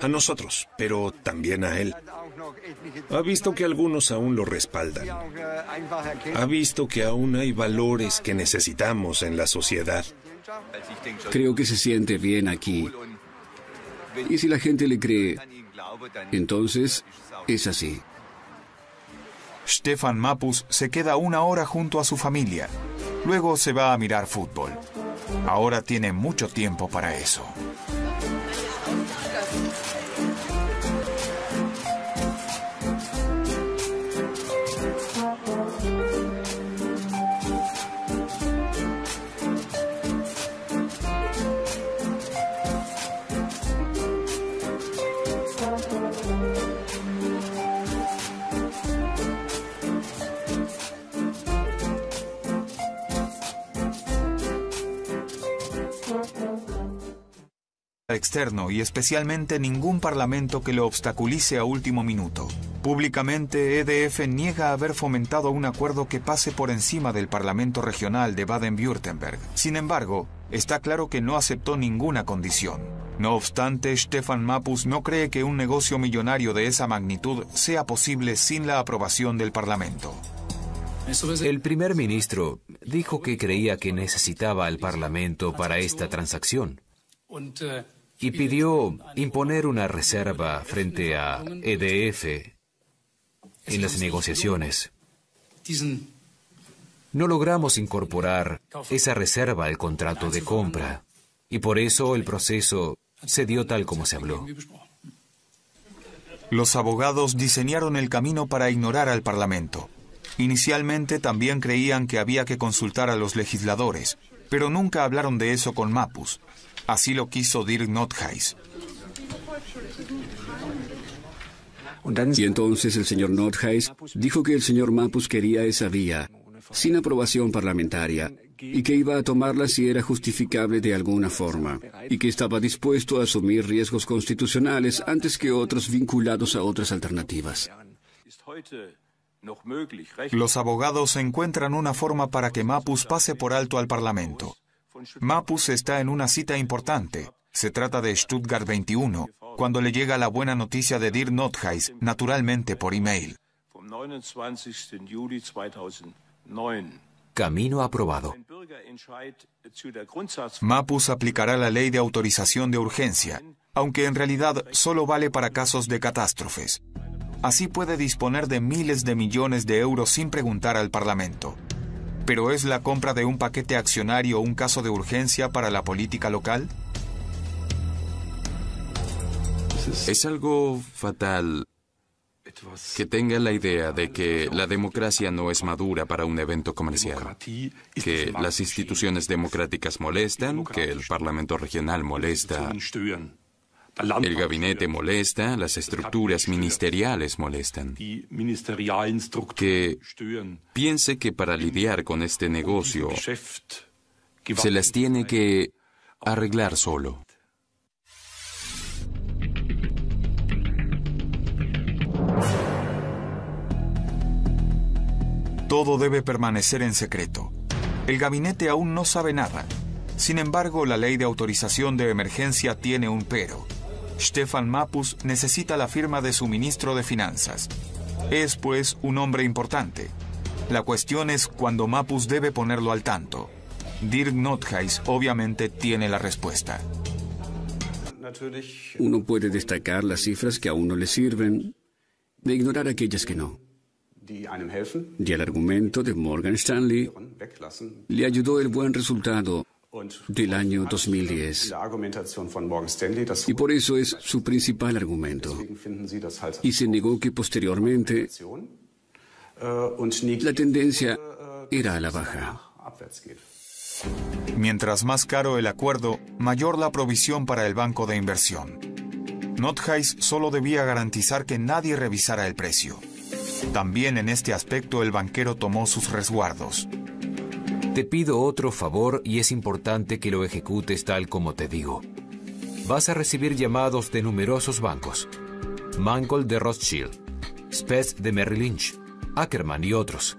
A nosotros, pero también a él. Ha visto que algunos aún lo respaldan. Ha visto que aún hay valores que necesitamos en la sociedad. Creo que se siente bien aquí. Y si la gente le cree, entonces es así. Stefan Mappus se queda una hora junto a su familia. Luego se va a mirar fútbol. Ahora tiene mucho tiempo para eso. Externo y especialmente ningún parlamento que lo obstaculice a último minuto. Públicamente, EDF niega haber fomentado un acuerdo que pase por encima del Parlamento Regional de Baden-Württemberg. Sin embargo, está claro que no aceptó ninguna condición. No obstante, Stefan Mappus no cree que un negocio millonario de esa magnitud sea posible sin la aprobación del Parlamento. El primer ministro dijo que creía que necesitaba al Parlamento para esta transacción y pidió imponer una reserva frente a EDF en las negociaciones. No logramos incorporar esa reserva al contrato de compra y por eso el proceso se dio tal como se habló. Los abogados diseñaron el camino para ignorar al Parlamento. Inicialmente también creían que había que consultar a los legisladores, pero nunca hablaron de eso con Mappus. Así lo quiso Dirk Nordhaus. Y entonces el señor Nordhaus dijo que el señor Mappus quería esa vía, sin aprobación parlamentaria, y que iba a tomarla si era justificable de alguna forma, y que estaba dispuesto a asumir riesgos constitucionales antes que otros vinculados a otras alternativas. Los abogados encuentran una forma para que Mappus pase por alto al Parlamento. Mappus está en una cita importante. Se trata de Stuttgart 21, cuando le llega la buena noticia de Dirk Nordhaus, naturalmente por email. Camino aprobado. Mappus aplicará la ley de autorización de urgencia, aunque en realidad solo vale para casos de catástrofes. Así puede disponer de miles de millones de euros sin preguntar al Parlamento. ¿Pero es la compra de un paquete accionario un caso de urgencia para la política local? Es algo fatal que tenga la idea de que la democracia no es madura para un evento comercial, que las instituciones democráticas molestan, que el Parlamento regional molesta, El gabinete molesta, las estructuras ministeriales molestan. Que piense que para lidiar con este negocio se las tiene que arreglar solo. Todo debe permanecer en secreto. El gabinete aún no sabe nada. Sin embargo, la ley de autorización de emergencia tiene un pero. Stefan Mappus necesita la firma de su ministro de Finanzas. Es, pues, un hombre importante. La cuestión es cuándo Mappus debe ponerlo al tanto. Dirk Nothuis obviamente tiene la respuesta. Uno puede destacar las cifras que a uno le sirven, de ignorar aquellas que no. Y el argumento de Morgan Stanley le ayudó el buen resultado del año 2010. Y por eso es su principal argumento. Y se negó que posteriormente la tendencia era a la baja. Mientras más caro el acuerdo, mayor la provisión para el banco de inversión. Nothuis solo debía garantizar que nadie revisara el precio. También en este aspecto el banquero tomó sus resguardos. Te pido otro favor y es importante que lo ejecutes tal como te digo. Vas a recibir llamados de numerosos bancos. Mangold de Rothschild, Spetz de Merrill Lynch, Ackerman y otros.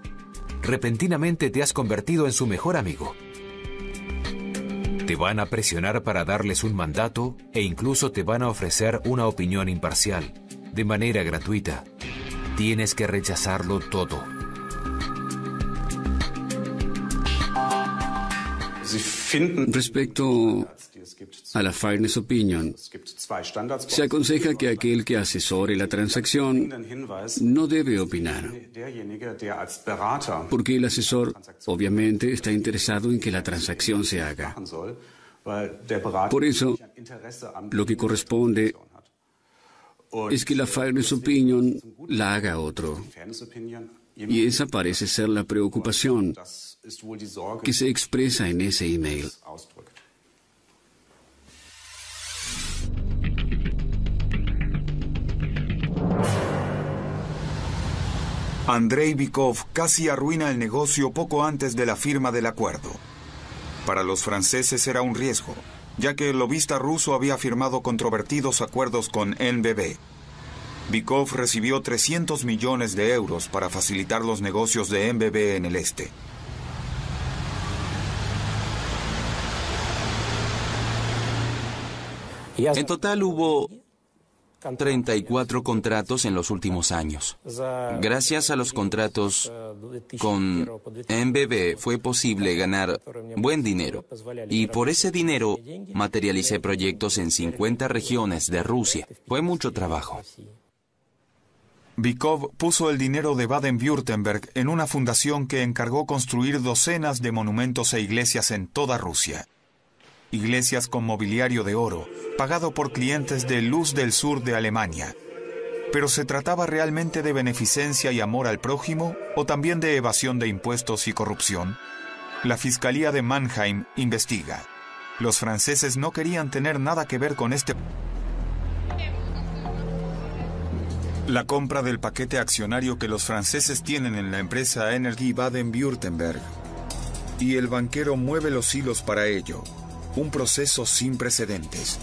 Repentinamente te has convertido en su mejor amigo. Te van a presionar para darles un mandato e incluso te van a ofrecer una opinión imparcial, de manera gratuita. Tienes que rechazarlo todo. Respecto a la Fairness Opinion, se aconseja que aquel que asesore la transacción no debe opinar, porque el asesor obviamente está interesado en que la transacción se haga. Por eso, lo que corresponde es que la Fairness Opinion la haga otro. Y esa parece ser la preocupación que se expresa en ese email. Andrei Bykov casi arruina el negocio poco antes de la firma del acuerdo. Para los franceses era un riesgo, ya que el lobista ruso había firmado controvertidos acuerdos con NBB. Bykov recibió 300 millones de euros para facilitar los negocios de NBB en el este. En total hubo 34 contratos en los últimos años. Gracias a los contratos con NBB fue posible ganar buen dinero. Y por ese dinero materialicé proyectos en 50 regiones de Rusia. Fue mucho trabajo. Bykov puso el dinero de Baden-Württemberg en una fundación que encargó construir docenas de monumentos e iglesias en toda Rusia. Iglesias con mobiliario de oro, pagado por clientes de Luz del Sur de Alemania. ¿Pero se trataba realmente de beneficencia y amor al prójimo o también de evasión de impuestos y corrupción? La Fiscalía de Mannheim investiga. Los franceses no querían tener nada que ver con este... La compra del paquete accionario que los franceses tienen en la empresa Energie Baden-Württemberg. Y el banquero mueve los hilos para ello. Un proceso sin precedentes.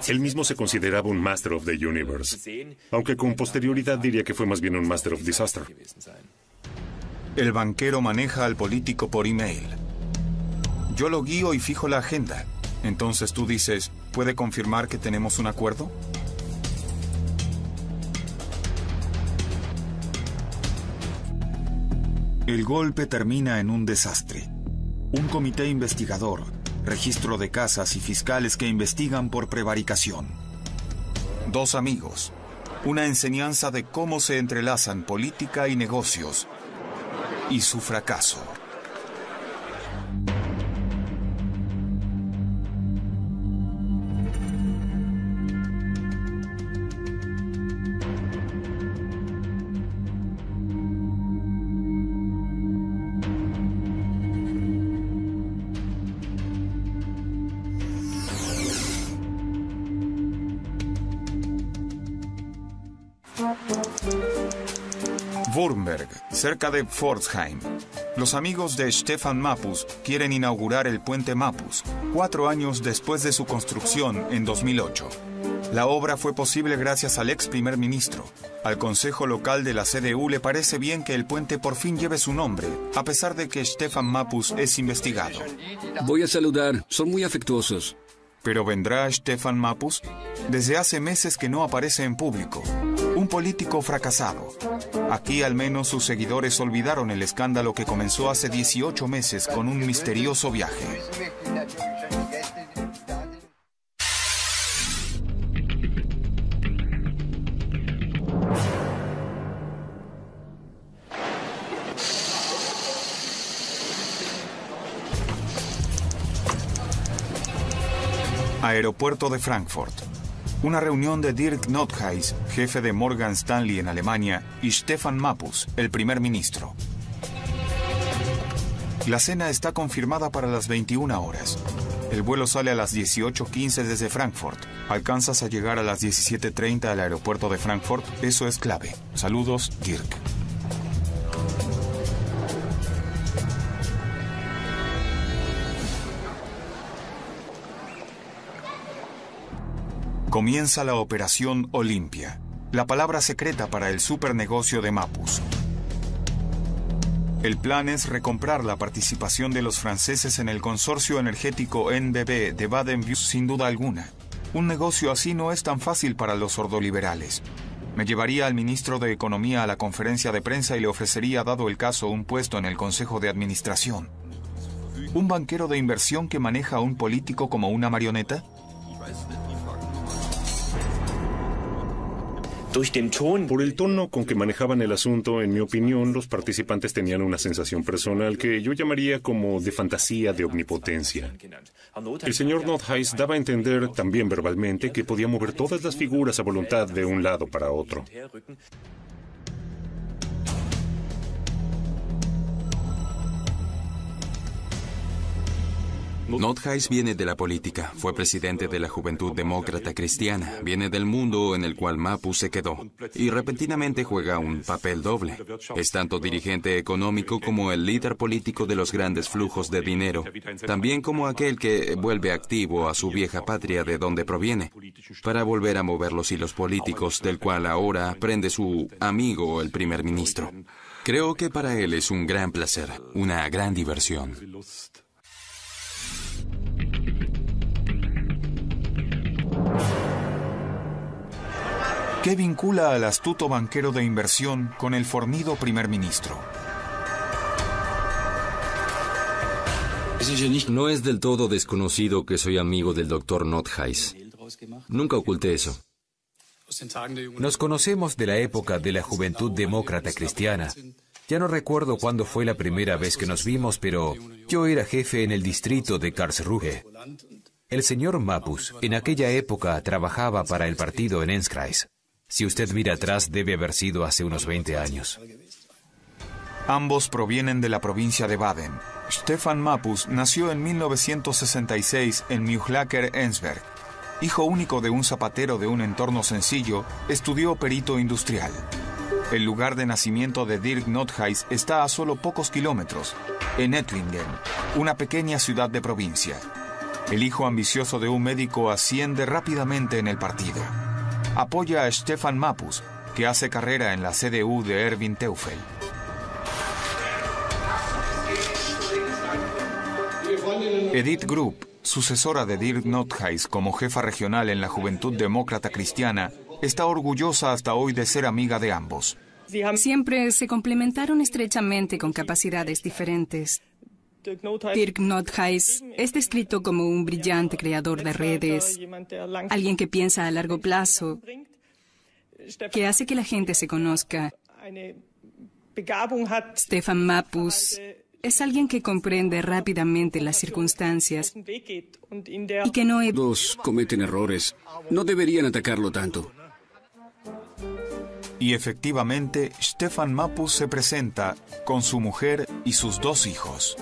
Él mismo se consideraba un Master of the Universe, aunque con posterioridad diría que fue más bien un Master of Disaster. El banquero maneja al político por email. Yo lo guío y fijo la agenda. Entonces tú dices, ¿puede confirmar que tenemos un acuerdo? El golpe termina en un desastre. Un comité investigador, registro de casas y fiscales que investigan por prevaricación. 2 amigos. Una enseñanza de cómo se entrelazan política y negocios. Y su fracaso. Württemberg, cerca de Pforzheim. Los amigos de Stefan Mappus quieren inaugurar el puente Mappus, 4 años después de su construcción en 2008. La obra fue posible gracias al ex primer ministro. Al consejo local de la CDU le parece bien que el puente por fin lleve su nombre, a pesar de que Stefan Mappus es investigado. Voy a saludar, son muy afectuosos. ¿Pero vendrá Stefan Mappus? Desde hace meses que no aparece en público. Un político fracasado. Aquí al menos sus seguidores olvidaron el escándalo que comenzó hace 18 meses con un misterioso viaje. Aeropuerto de Frankfurt. Una reunión de Dirk Nothuis, jefe de Morgan Stanley en Alemania, y Stefan Mappus, el primer ministro. La cena está confirmada para las 21 horas. El vuelo sale a las 18:15 desde Frankfurt. ¿Alcanzas a llegar a las 17:30 al aeropuerto de Frankfurt? Eso es clave. Saludos, Dirk. Comienza la Operación Olimpia, la palabra secreta para el supernegocio de Mappus. El plan es recomprar la participación de los franceses en el consorcio energético NBB de Baden-Württemberg, sin duda alguna. Un negocio así no es tan fácil para los ordoliberales. Me llevaría al ministro de Economía a la conferencia de prensa y le ofrecería, dado el caso, un puesto en el Consejo de Administración. ¿Un banquero de inversión que maneja a un político como una marioneta? Por el tono con que manejaban el asunto, en mi opinión, los participantes tenían una sensación personal que yo llamaría como de fantasía de omnipotencia. El señor Nothuis daba a entender, también verbalmente, que podía mover todas las figuras a voluntad de un lado para otro. Nothuis viene de la política, fue presidente de la Juventud Demócrata Cristiana, viene del mundo en el cual Mappus se quedó, y repentinamente juega un papel doble. Es tanto dirigente económico como el líder político de los grandes flujos de dinero, también como aquel que vuelve activo a su vieja patria de donde proviene, para volver a mover los hilos políticos, del cual ahora aprende su amigo, el primer ministro. Creo que para él es un gran placer, una gran diversión. ¿Qué vincula al astuto banquero de inversión con el fornido primer ministro? No es del todo desconocido que soy amigo del Dr. Nothuis. Nunca oculté eso. Nos conocemos de la época de la Juventud Demócrata Cristiana. Ya no recuerdo cuándo fue la primera vez que nos vimos, pero yo era jefe en el distrito de Karlsruhe. El señor Mappus en aquella época trabajaba para el partido en Enskreis. Si usted mira atrás, debe haber sido hace unos 20 años. Ambos provienen de la provincia de Baden. Stefan Mappus nació en 1966 en Mühlacker-Ensberg. Hijo único de un zapatero de un entorno sencillo, estudió perito industrial. El lugar de nacimiento de Dirk Nothuis está a solo pocos kilómetros, en Ettlingen, una pequeña ciudad de provincia. El hijo ambicioso de un médico asciende rápidamente en el partido. Apoya a Stefan Mappus, que hace carrera en la CDU de Erwin Teufel. Edith Grupp, sucesora de Dirk Nothuis como jefa regional en la Juventud Demócrata Cristiana, está orgullosa hasta hoy de ser amiga de ambos. Siempre se complementaron estrechamente con capacidades diferentes. Dirk Nothuis es descrito como un brillante creador de redes, alguien que piensa a largo plazo, que hace que la gente se conozca. Stefan Mappus es alguien que comprende rápidamente las circunstancias y que no... Dos cometen errores. No deberían atacarlo tanto. Y efectivamente, Stefan Mappus se presenta con su mujer y sus 2 hijos.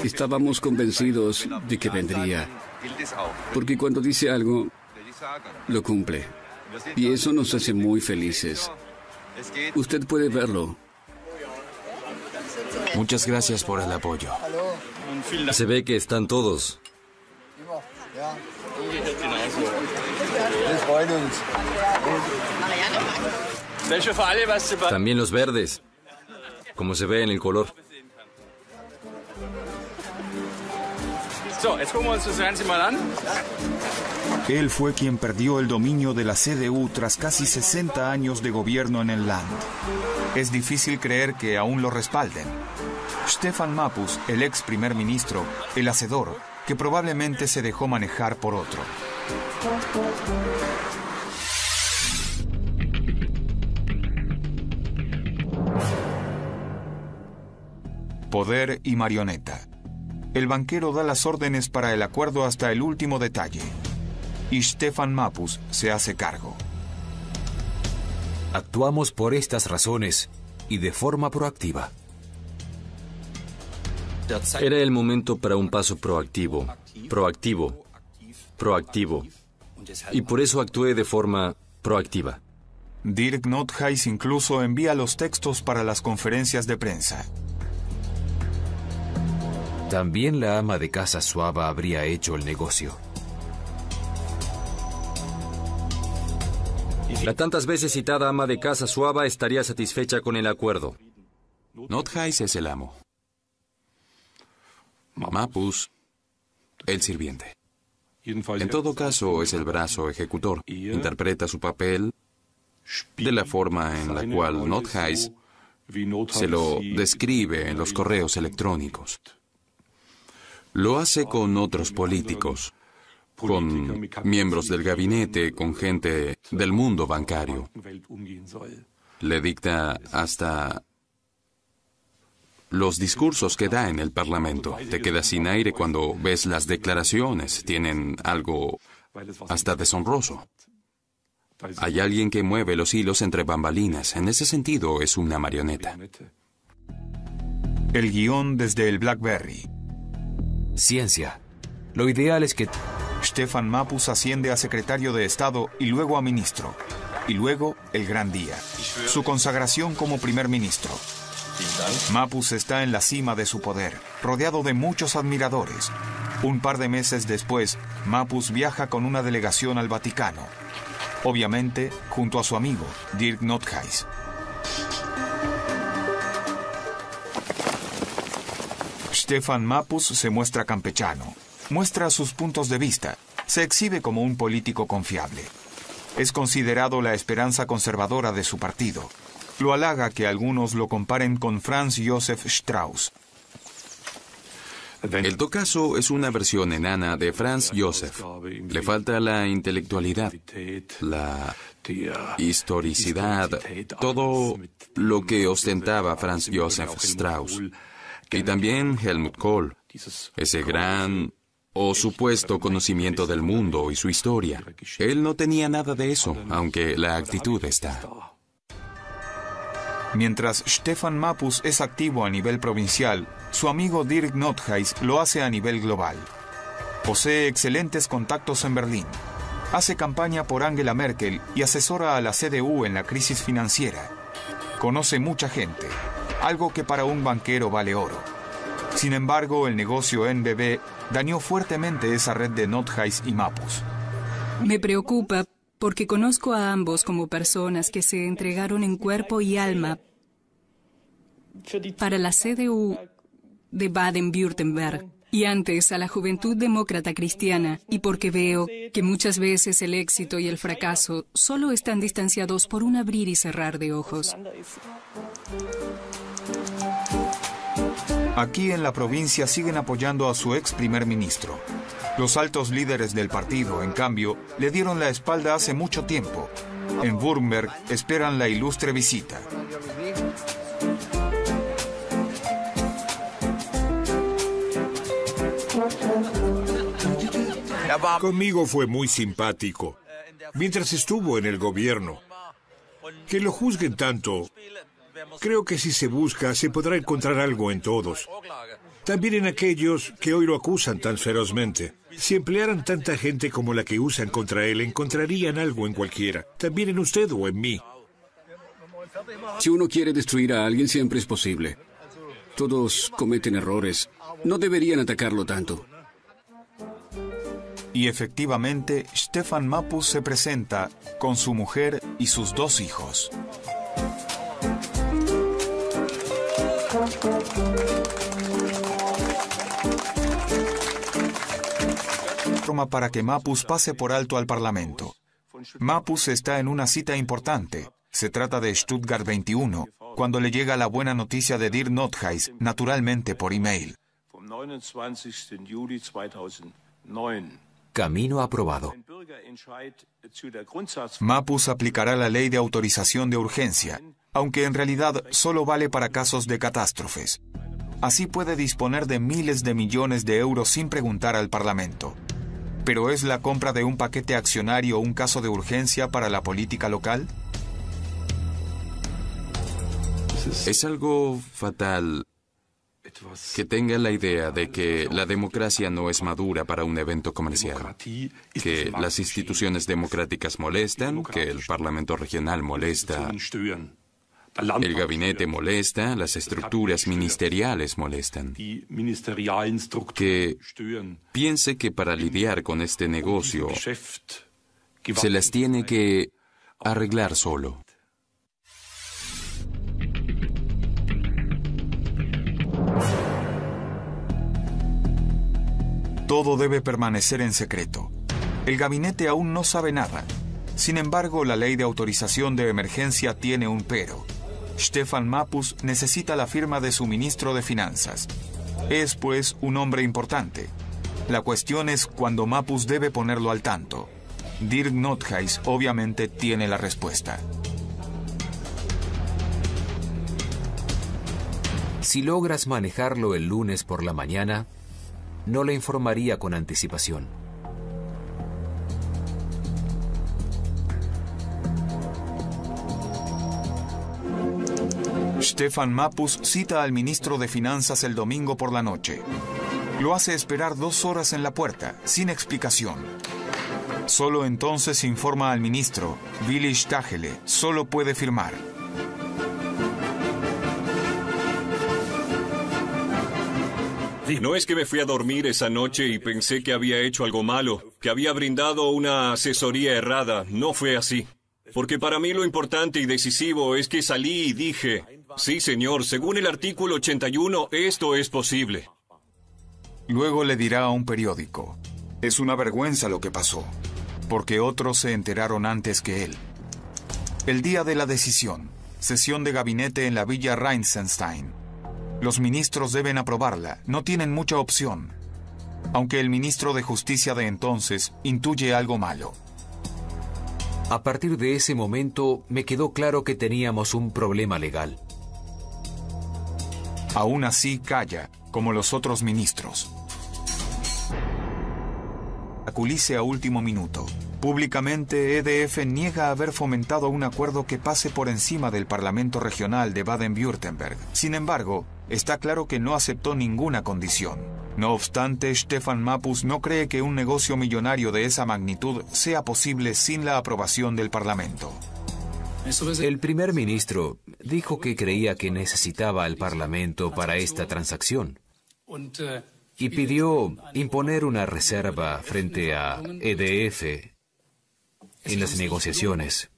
Estábamos convencidos de que vendría, porque cuando dice algo, lo cumple. Y eso nos hace muy felices. Usted puede verlo. Muchas gracias por el apoyo. Se ve que están todos. También los verdes, como se ve en el color. Él fue quien perdió el dominio de la CDU tras casi 60 años de gobierno en el Land. Es difícil creer que aún lo respalden. Stefan Mappus, el ex primer ministro, el hacedor, que probablemente se dejó manejar por otro. Poder y marioneta. El banquero da las órdenes para el acuerdo hasta el último detalle. Y Stefan Mappus se hace cargo. Actuamos por estas razones y de forma proactiva. Era el momento para un paso proactivo. Y por eso actué de forma proactiva. Dirk Nothuis incluso envía los textos para las conferencias de prensa. También la ama de casa Suaba habría hecho el negocio. La tantas veces citada ama de casa Suaba estaría satisfecha con el acuerdo. Nothuis es el amo. Mappus, el sirviente. En todo caso, es el brazo ejecutor. Interpreta su papel de la forma en la cual Nothuis se lo describe en los correos electrónicos. Lo hace con otros políticos, con miembros del gabinete, con gente del mundo bancario. Le dicta hasta los discursos que da en el Parlamento. Te quedas sin aire cuando ves las declaraciones. Tienen algo hasta deshonroso. Hay alguien que mueve los hilos entre bambalinas. En ese sentido, es una marioneta. El guión desde el BlackBerry. Ciencia. Lo ideal es que Stefan Mappus asciende a secretario de Estado y luego a ministro. Y luego el gran día. Su consagración como primer ministro. Mappus está en la cima de su poder, rodeado de muchos admiradores. Un par de meses después, Mappus viaja con una delegación al Vaticano. Obviamente, junto a su amigo, Dirk Nothuis. Stefan Mappus se muestra campechano, muestra sus puntos de vista, se exhibe como un político confiable. Es considerado la esperanza conservadora de su partido. Lo halaga que algunos lo comparen con Franz Josef Strauss. El tocazo es una versión enana de Franz Josef. Le falta la intelectualidad, la historicidad, todo lo que ostentaba Franz Josef Strauss. Y también Helmut Kohl, ese gran o supuesto conocimiento del mundo y su historia. Él no tenía nada de eso, aunque la actitud está. Mientras Stefan Mappus es activo a nivel provincial, su amigo Dirk Nothuis lo hace a nivel global. Posee excelentes contactos en Berlín. Hace campaña por Angela Merkel y asesora a la CDU en la crisis financiera. Conoce mucha gente, algo que para un banquero vale oro. Sin embargo, el negocio NBB dañó fuertemente esa red de Nothuis y Mappus. Me preocupa porque conozco a ambos como personas que se entregaron en cuerpo y alma para la CDU de Baden-Württemberg y antes a la Juventud Demócrata Cristiana, y porque veo que muchas veces el éxito y el fracaso solo están distanciados por un abrir y cerrar de ojos. Aquí en la provincia siguen apoyando a su ex primer ministro. Los altos líderes del partido, en cambio, le dieron la espalda hace mucho tiempo. En Württemberg esperan la ilustre visita. Conmigo fue muy simpático, mientras estuvo en el gobierno. Que lo juzguen tanto, creo que si se busca, se podrá encontrar algo en todos. También en aquellos que hoy lo acusan tan ferozmente. Si emplearan tanta gente como la que usan contra él, encontrarían algo en cualquiera. También en usted o en mí. Si uno quiere destruir a alguien, siempre es posible. Todos cometen errores. No deberían atacarlo tanto. Y efectivamente, Stefan Mappus se presenta con su mujer y sus 2 hijos. Para que Mappus pase por alto al Parlamento. Mappus está en una cita importante. Se trata de Stuttgart 21, cuando le llega la buena noticia de Dirk Nothuis, naturalmente por email. Camino aprobado. Mappus aplicará la ley de autorización de urgencia, aunque en realidad solo vale para casos de catástrofes. Así puede disponer de miles de millones de euros sin preguntar al Parlamento. ¿Pero es la compra de un paquete accionario un caso de urgencia para la política local? Es algo fatal que tenga la idea de que la democracia no es madura para un evento comercial, que las instituciones democráticas molestan, que el Parlamento regional molesta, el gabinete molesta, las estructuras ministeriales molestan. Que piense que para lidiar con este negocio se las tiene que arreglar solo. Todo debe permanecer en secreto. El gabinete aún no sabe nada. Sin embargo, la ley de autorización de emergencia tiene un pero. Stefan Mappus necesita la firma de su ministro de Finanzas. Es, pues, un hombre importante. La cuestión es cuándo Mappus debe ponerlo al tanto. Dirk Nothuis obviamente tiene la respuesta. Si logras manejarlo el lunes por la mañana, no le informaría con anticipación. Stefan Mappus cita al ministro de Finanzas el domingo por la noche. Lo hace esperar 2 horas en la puerta, sin explicación. Solo entonces informa al ministro, Willy Stachele, solo puede firmar. No es que me fui a dormir esa noche y pensé que había hecho algo malo, que había brindado una asesoría errada. No fue así. Porque para mí lo importante y decisivo es que salí y dije, sí, señor, según el artículo 81, esto es posible. Luego le dirá a un periódico, es una vergüenza lo que pasó, porque otros se enteraron antes que él. El día de la decisión, sesión de gabinete en la Villa Rheinsenstein. Los ministros deben aprobarla, no tienen mucha opción. Aunque el ministro de Justicia de entonces intuye algo malo. A partir de ese momento me quedó claro que teníamos un problema legal. Aún así calla, como los otros ministros. Aculice a último minuto. Públicamente, EDF niega haber fomentado un acuerdo que pase por encima del Parlamento Regional de Baden-Württemberg. Sin embargo, está claro que no aceptó ninguna condición. No obstante, Stefan Mappus no cree que un negocio millonario de esa magnitud sea posible sin la aprobación del Parlamento. El primer ministro dijo que creía que necesitaba al Parlamento para esta transacción y pidió imponer una reserva frente a EDF en las negociaciones.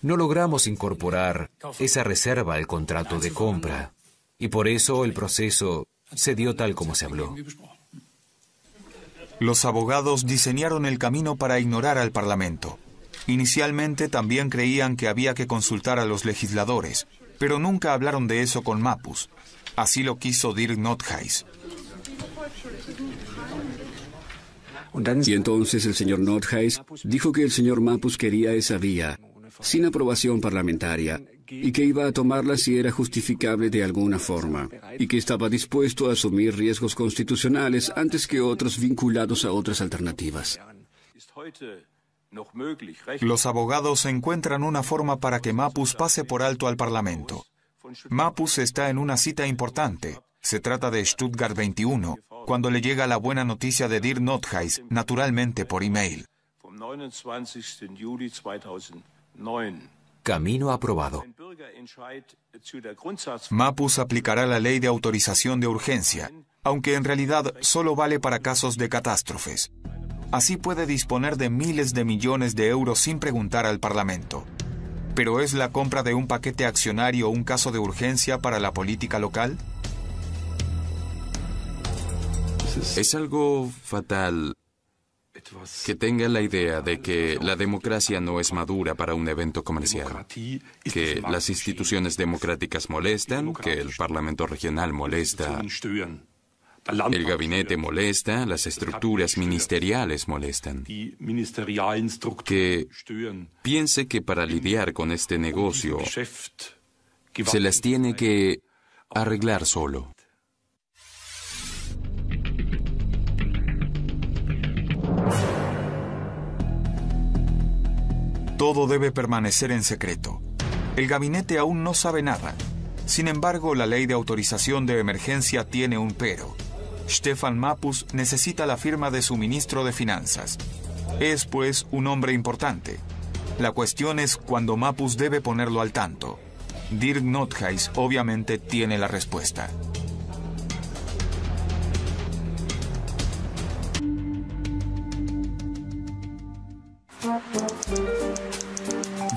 No logramos incorporar esa reserva al contrato de compra y por eso el proceso se dio tal como se habló. Los abogados diseñaron el camino para ignorar al Parlamento. Inicialmente también creían que había que consultar a los legisladores, pero nunca hablaron de eso con Mappus. Así lo quiso Dirk Nothuis. Y entonces el señor Nothuis dijo que el señor Mappus quería esa vía, sin aprobación parlamentaria, y que iba a tomarla si era justificable de alguna forma, y que estaba dispuesto a asumir riesgos constitucionales antes que otros vinculados a otras alternativas. Los abogados encuentran una forma para que Mappus pase por alto al Parlamento. Mapus está en una cita importante. Se trata de Stuttgart 21, cuando le llega la buena noticia de Dirk Nothuis, naturalmente por email. Camino aprobado. Mapus aplicará la ley de autorización de urgencia, aunque en realidad solo vale para casos de catástrofes. Así puede disponer de miles de millones de euros sin preguntar al Parlamento. ¿Pero es la compra de un paquete accionario un caso de urgencia para la política local? Es algo fatal que tenga la idea de que la democracia no es madura para un evento comercial, que las instituciones democráticas molestan, que el Parlamento regional molesta, el gabinete molesta, las estructuras ministeriales molestan. Que piense que para lidiar con este negocio se las tiene que arreglar solo. Todo debe permanecer en secreto. El gabinete aún no sabe nada. Sin embargo, la ley de autorización de emergencia tiene un pero. Stefan Mapus necesita la firma de su ministro de Finanzas. Es, pues, un hombre importante. La cuestión es cuándo Mapus debe ponerlo al tanto. Dirk Nothuis obviamente tiene la respuesta.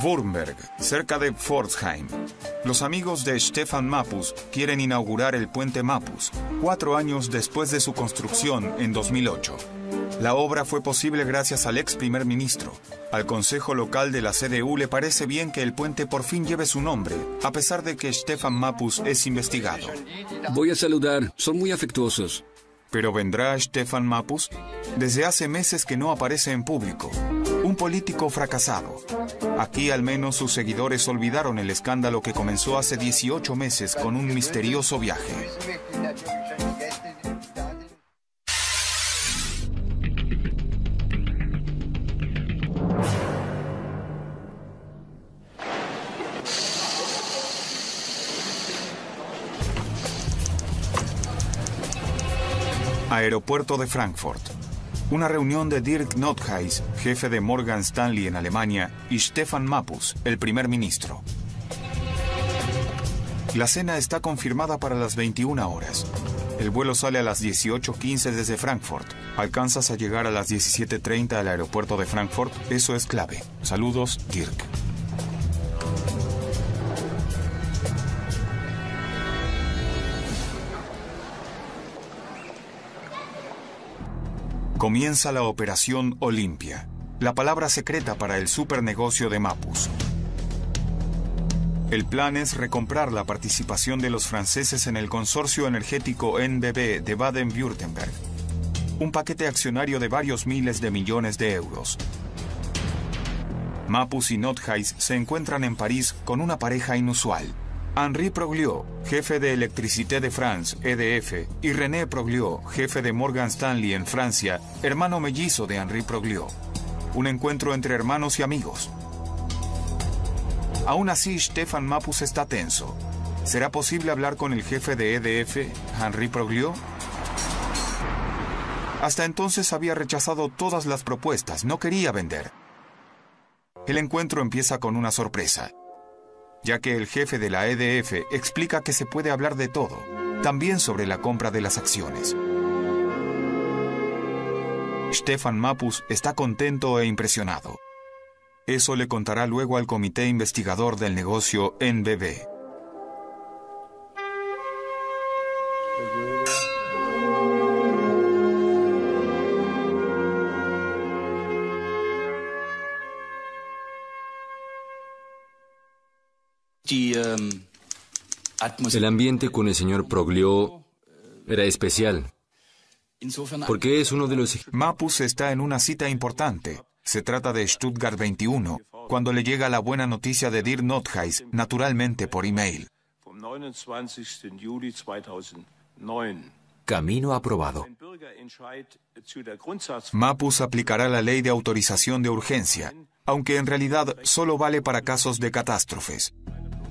Württemberg, cerca de Pforzheim. Los amigos de Stefan Mapus quieren inaugurar el puente Mapus, 4 años después de su construcción en 2008. La obra fue posible gracias al ex primer ministro. Al consejo local de la CDU le parece bien que el puente por fin lleve su nombre, a pesar de que Stefan Mapus es investigado. Voy a saludar, son muy afectuosos. ¿Pero vendrá Stefan Mapus? Desde hace meses que no aparece en público. Un político fracasado. Aquí al menos sus seguidores olvidaron el escándalo que comenzó hace 18 meses con un misterioso viaje. Aeropuerto de Frankfurt. Una reunión de Dirk Nothuis, jefe de Morgan Stanley en Alemania, y Stefan Mapus, el primer ministro. La cena está confirmada para las 21 horas. El vuelo sale a las 18:15 desde Frankfurt. ¿Alcanzas a llegar a las 17:30 al aeropuerto de Frankfurt? Eso es clave. Saludos, Dirk. Comienza la Operación Olimpia, la palabra secreta para el supernegocio de Mapus. El plan es recomprar la participación de los franceses en el consorcio energético NBB de Baden-Württemberg, un paquete accionario de varios miles de millones de euros. Mapus y Nothuis se encuentran en París con una pareja inusual. Henri Proglio, jefe de Electricité de France, EDF, y René Proglio, jefe de Morgan Stanley en Francia, hermano mellizo de Henri Proglio. Un encuentro entre hermanos y amigos. Aún así, Stefan Mapus está tenso. ¿Será posible hablar con el jefe de EDF, Henri Proglio? Hasta entonces había rechazado todas las propuestas, no quería vender. El encuentro empieza con una sorpresa, ya que el jefe de la EDF explica que se puede hablar de todo, también sobre la compra de las acciones. Stefan Mapus está contento e impresionado. Eso le contará luego al comité investigador del negocio NBB. El ambiente con el señor Proglio era especial, porque es uno de los... Mapus está en una cita importante. Se trata de Stuttgart 21, cuando le llega la buena noticia de Dirk Nothuis, naturalmente por email. Camino aprobado. Mapus aplicará la ley de autorización de urgencia, aunque en realidad solo vale para casos de catástrofes.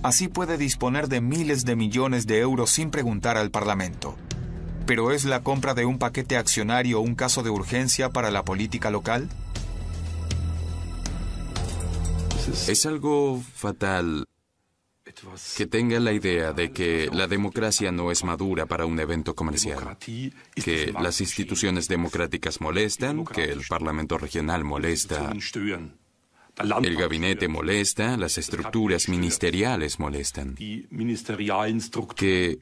Así puede disponer de miles de millones de euros sin preguntar al Parlamento. ¿Pero es la compra de un paquete accionario un caso de urgencia para la política local? Es algo fatal que tenga la idea de que la democracia no es madura para un evento comercial, que las instituciones democráticas molestan, que el Parlamento regional molesta, el gabinete molesta, las estructuras ministeriales molestan. Que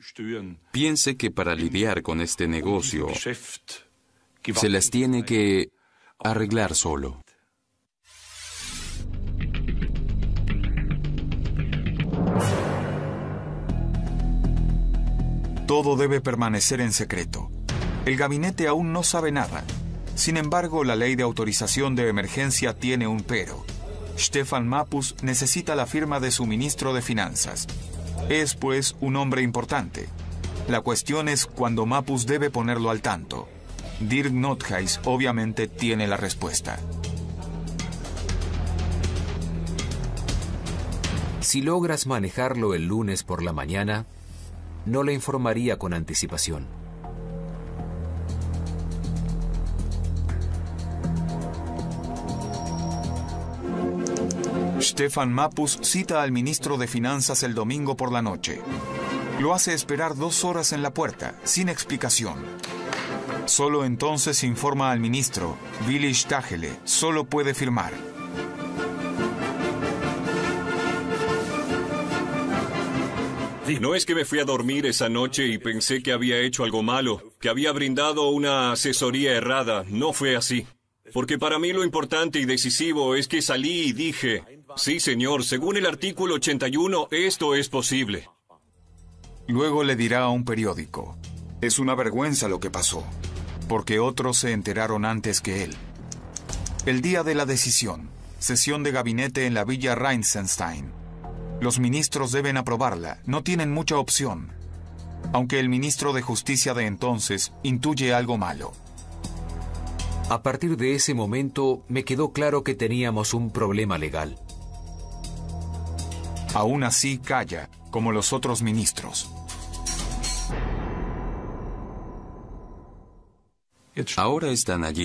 piense que para lidiar con este negocio se las tiene que arreglar solo. Todo debe permanecer en secreto. El gabinete aún no sabe nada. Sin embargo, la ley de autorización de emergencia tiene un pero. Stefan Mappus necesita la firma de su ministro de Finanzas. Es, pues, un hombre importante. La cuestión es cuándo Mappus debe ponerlo al tanto. Dirk Nothuis obviamente tiene la respuesta. Si logras manejarlo el lunes por la mañana, no le informaría con anticipación. Stefan Mappus cita al ministro de Finanzas el domingo por la noche. Lo hace esperar 2 horas en la puerta, sin explicación. Solo entonces informa al ministro. Willy Stachele solo puede firmar. No es que me fui a dormir esa noche y pensé que había hecho algo malo, que había brindado una asesoría errada. No fue así. Porque para mí lo importante y decisivo es que salí y dije, sí, señor, según el artículo 81, esto es posible. Luego le dirá a un periódico, es una vergüenza lo que pasó, porque otros se enteraron antes que él. El día de la decisión, sesión de gabinete en la Villa Reitzenstein. Los ministros deben aprobarla, no tienen mucha opción. Aunque el ministro de Justicia de entonces intuye algo malo. A partir de ese momento me quedó claro que teníamos un problema legal. Aún así calla, como los otros ministros. Ahora están allí